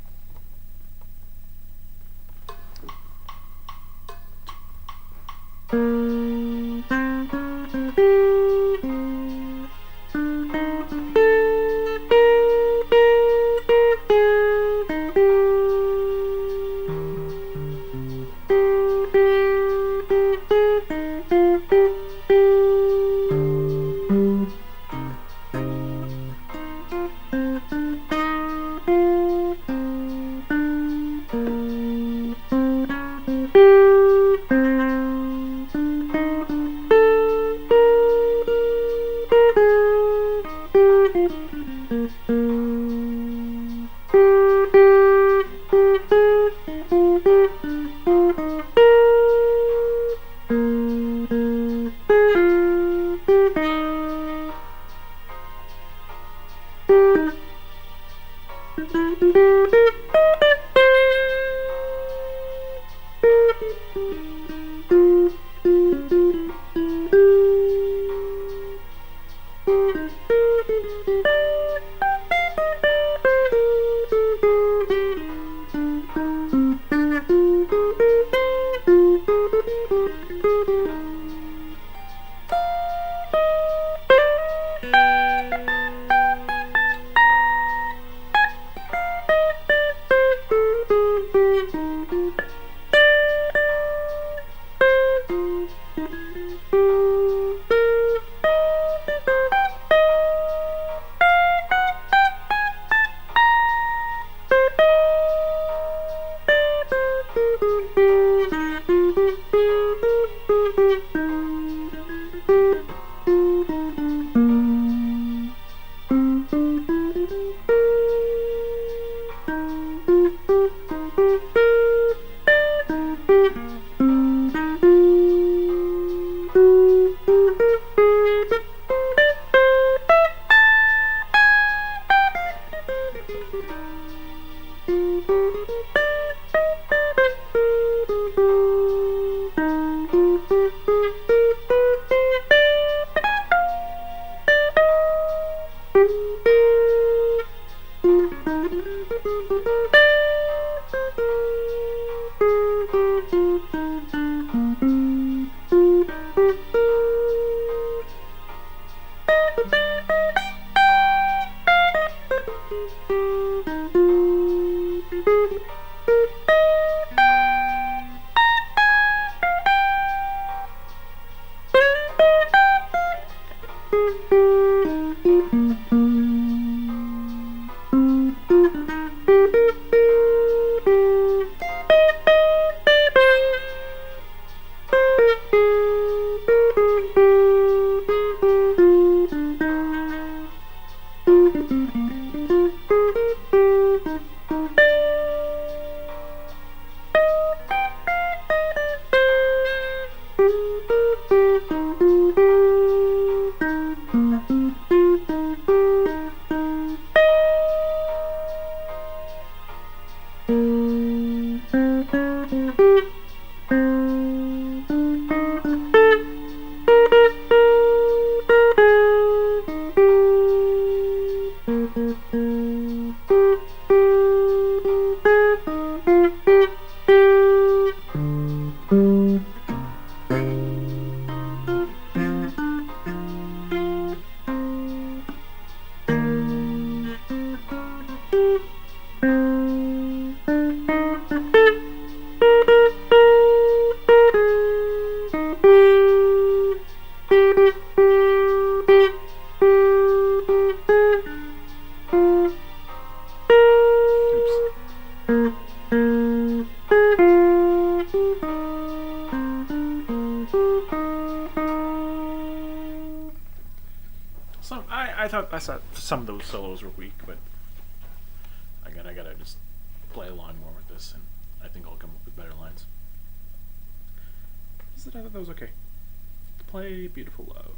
I thought some of those solos were weak, but I gotta just play along more with this, and I think I'll come up with better lines. I thought that was okay. Play Beautiful Love.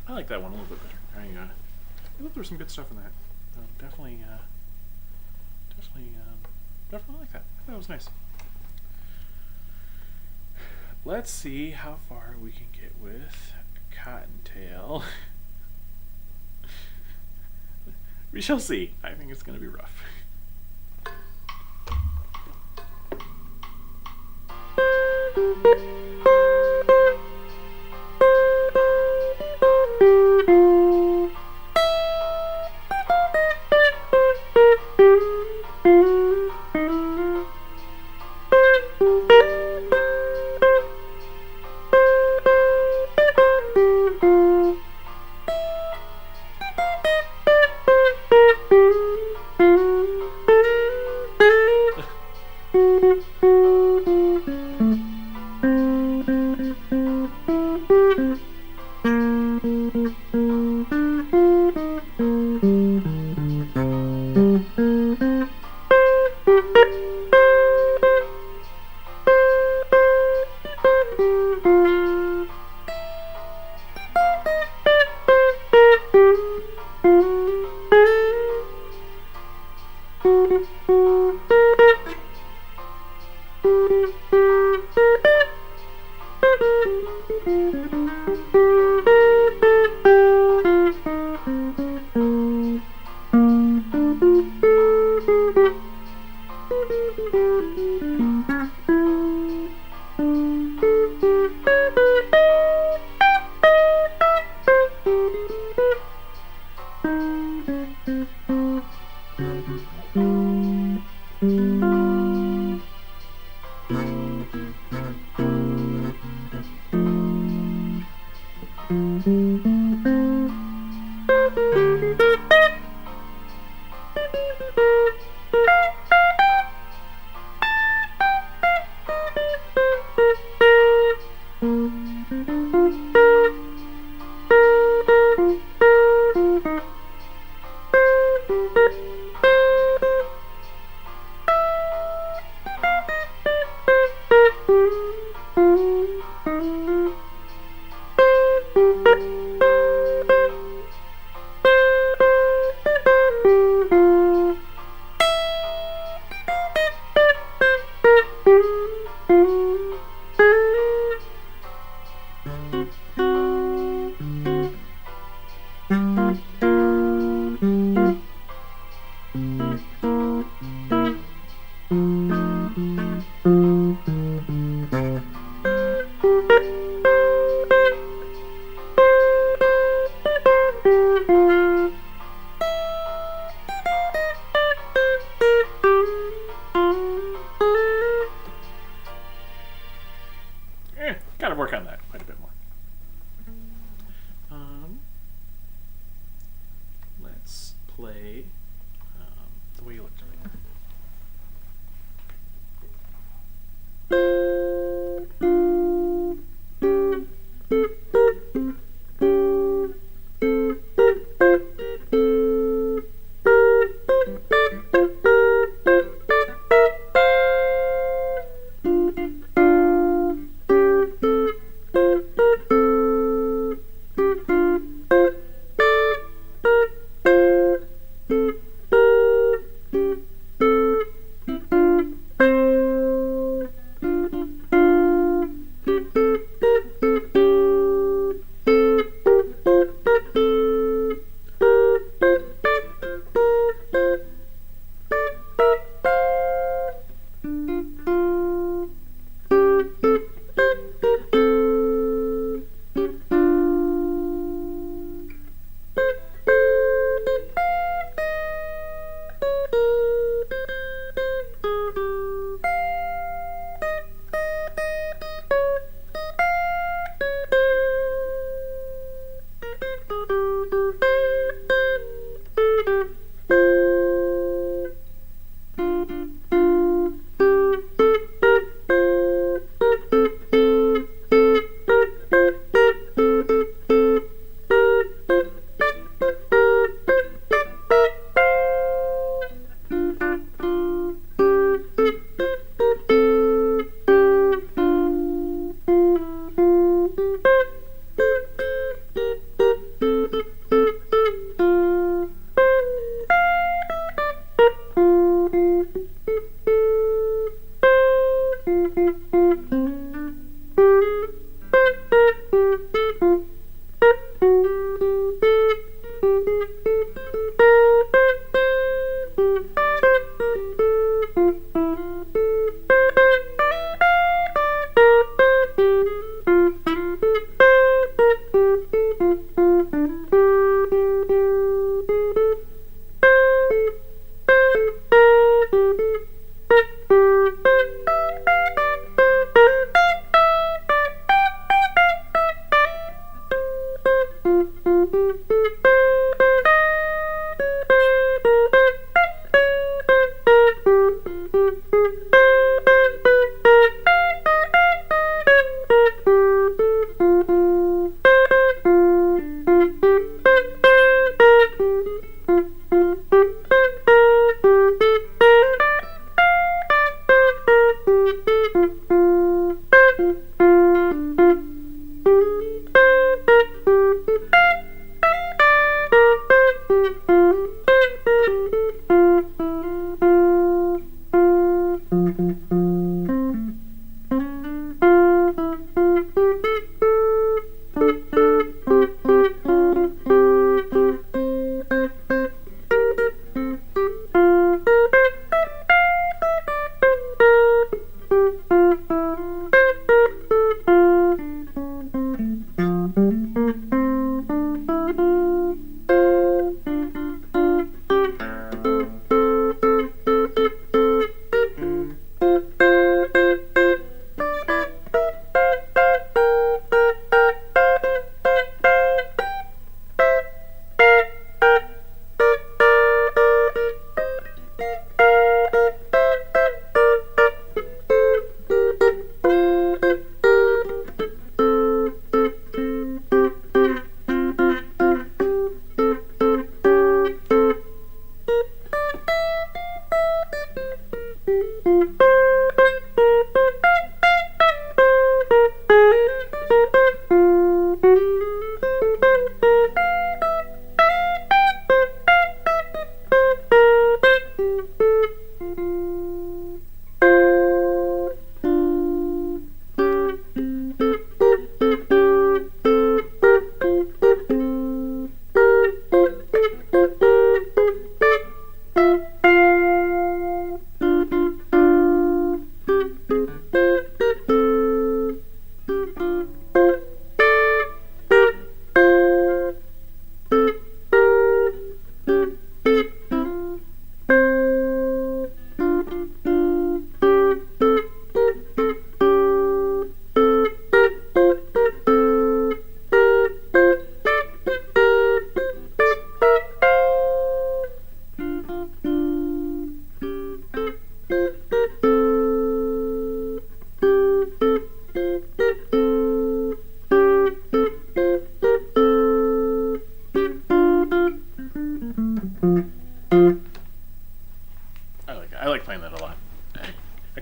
I like that one a little bit better. I thought there was some good stuff in that. Definitely like that. I thought it was nice. Let's see how far we can get with Cottontail. We shall see. I think it's going to be rough. Gotta work on that quite a bit more. Let's play the way you looked at me.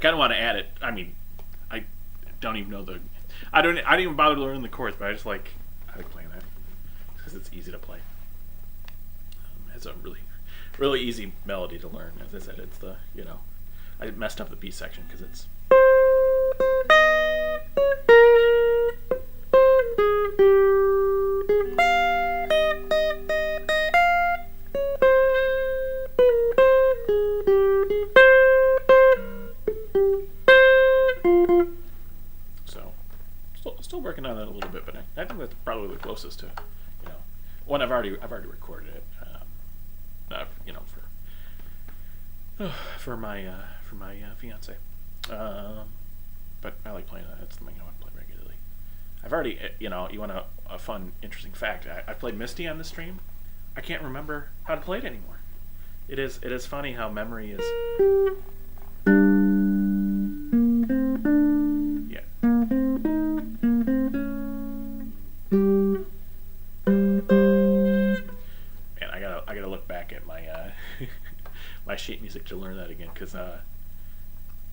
kind of want to add it. I mean, I don't even know the. I don't even bother to learn the chords, but I like playing that because it's easy to play. It's a really easy melody to learn. As I said, it's the I messed up the B section because it's. Still working on that a little bit, but I think that's probably the closest to, one I've already recorded it, for my fiance, but I like playing that. That's something I want to play regularly. I've already, you want a fun, interesting fact? I played Misty on the stream. I can't remember how to play it anymore. It is funny how memory is. My sheet music to learn that again, because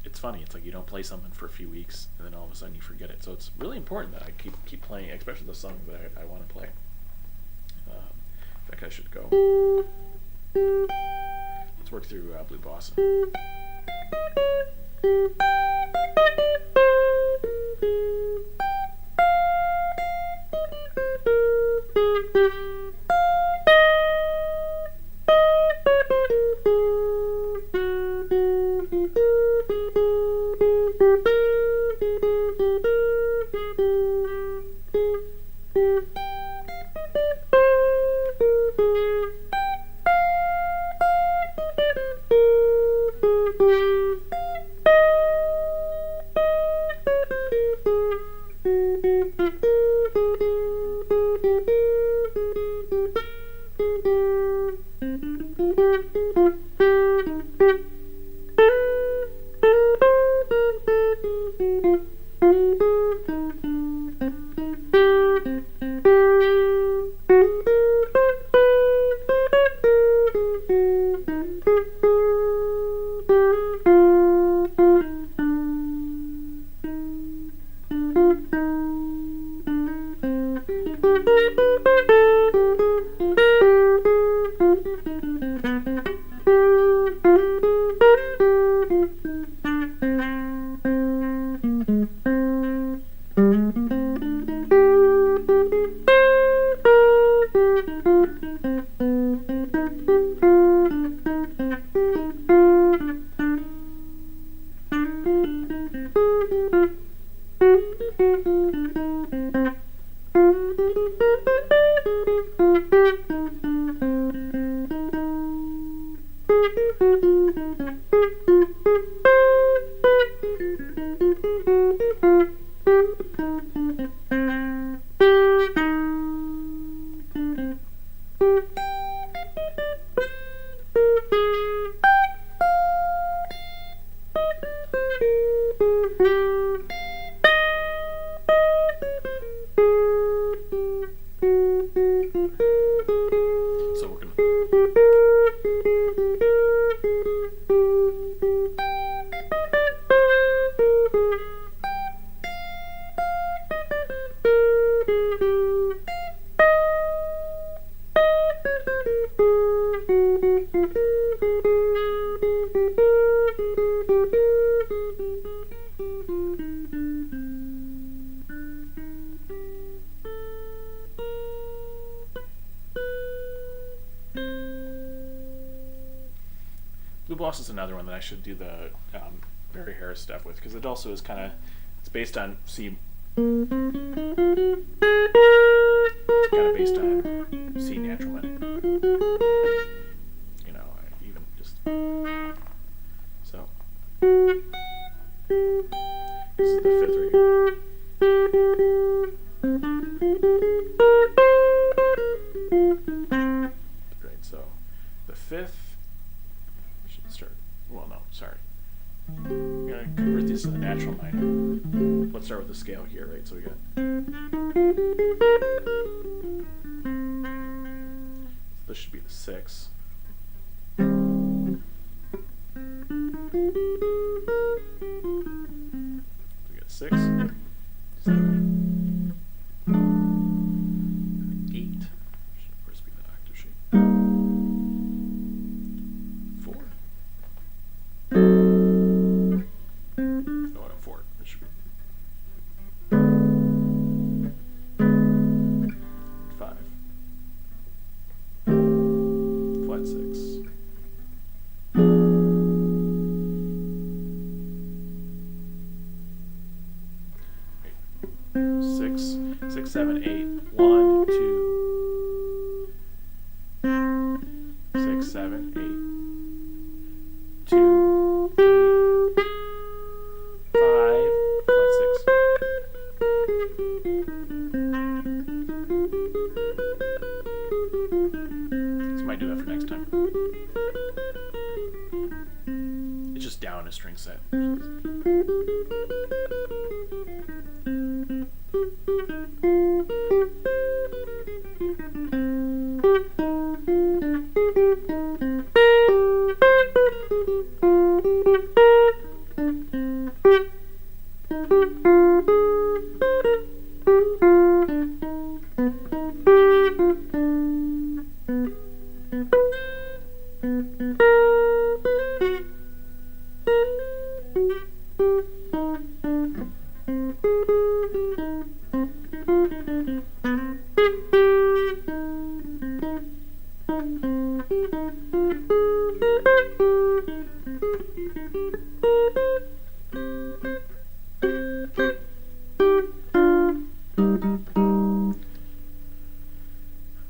it's funny. It's like you don't play something for a few weeks and then all of a sudden you forget it. So it's really important that I keep playing, especially the songs that I want to play. In fact, I should go. Let's work through Blue Bossa. Blue Boss is another one that I should do the Barry Harris stuff with, because it also is kind of, it's based on C. It's kind of based on C natural minor. Even just so. This is the fifth right here. Right, so the fifth. I'm going to convert these to the natural minor. Let's start with the scale here, right? So we got. This should be the 6. 6, 7, 8. Should of course be the octave shape. 4. No, 4. It should be 5. Flat 6. 6, 7, 8. 1, 2. 6, 7, 8. 2, 3. 5. Flat 6. So I might do that for next time. It's just down a string set.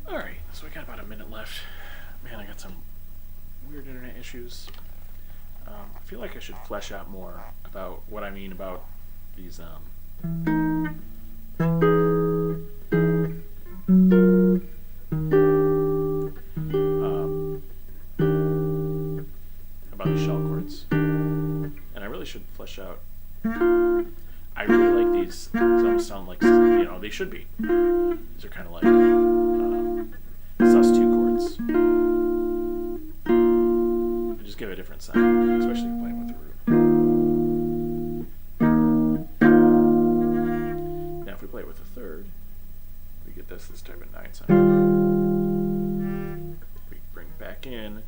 Alright, so we got about a minute left. Man, I got some weird internet issues. I feel like I should flesh out more about what I mean about these about these shell chords. And I really should flesh out. I really like these. These almost sound like, you know, they should be. These are kind of like sus2 chords. They just give it a different sound, especially if you're playing with the root. Now, if we play it with a third, we get this type of 9 sound. We bring back in.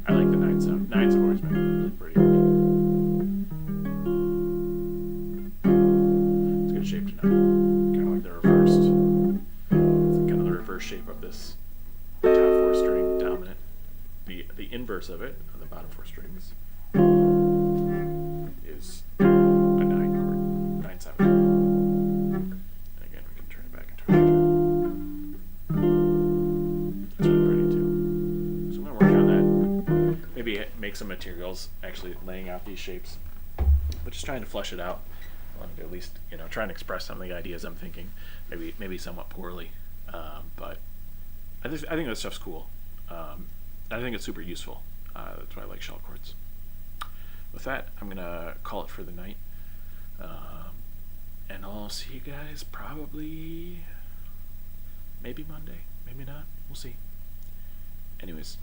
I like the 9 sound. 9s have always been really pretty. It's a good shape to know. Kind of like the reversed. It's kind of the reverse shape of this top 4 string dominant. The inverse of it on the bottom 4 strings is a 9 chord, 9 7. And again, we can turn it back and turn it. That's really pretty too. So I'm gonna work on that. Maybe make some materials actually laying out these shapes, but just trying to flesh it out. I wanted to at least, you know, try and express some of the ideas I'm thinking, maybe somewhat poorly, but I think that stuff's cool. I think it's super useful. That's why I like shell chords. With that, I'm gonna call it for the night, and I'll see you guys probably maybe Monday, maybe not. We'll see. Anyways.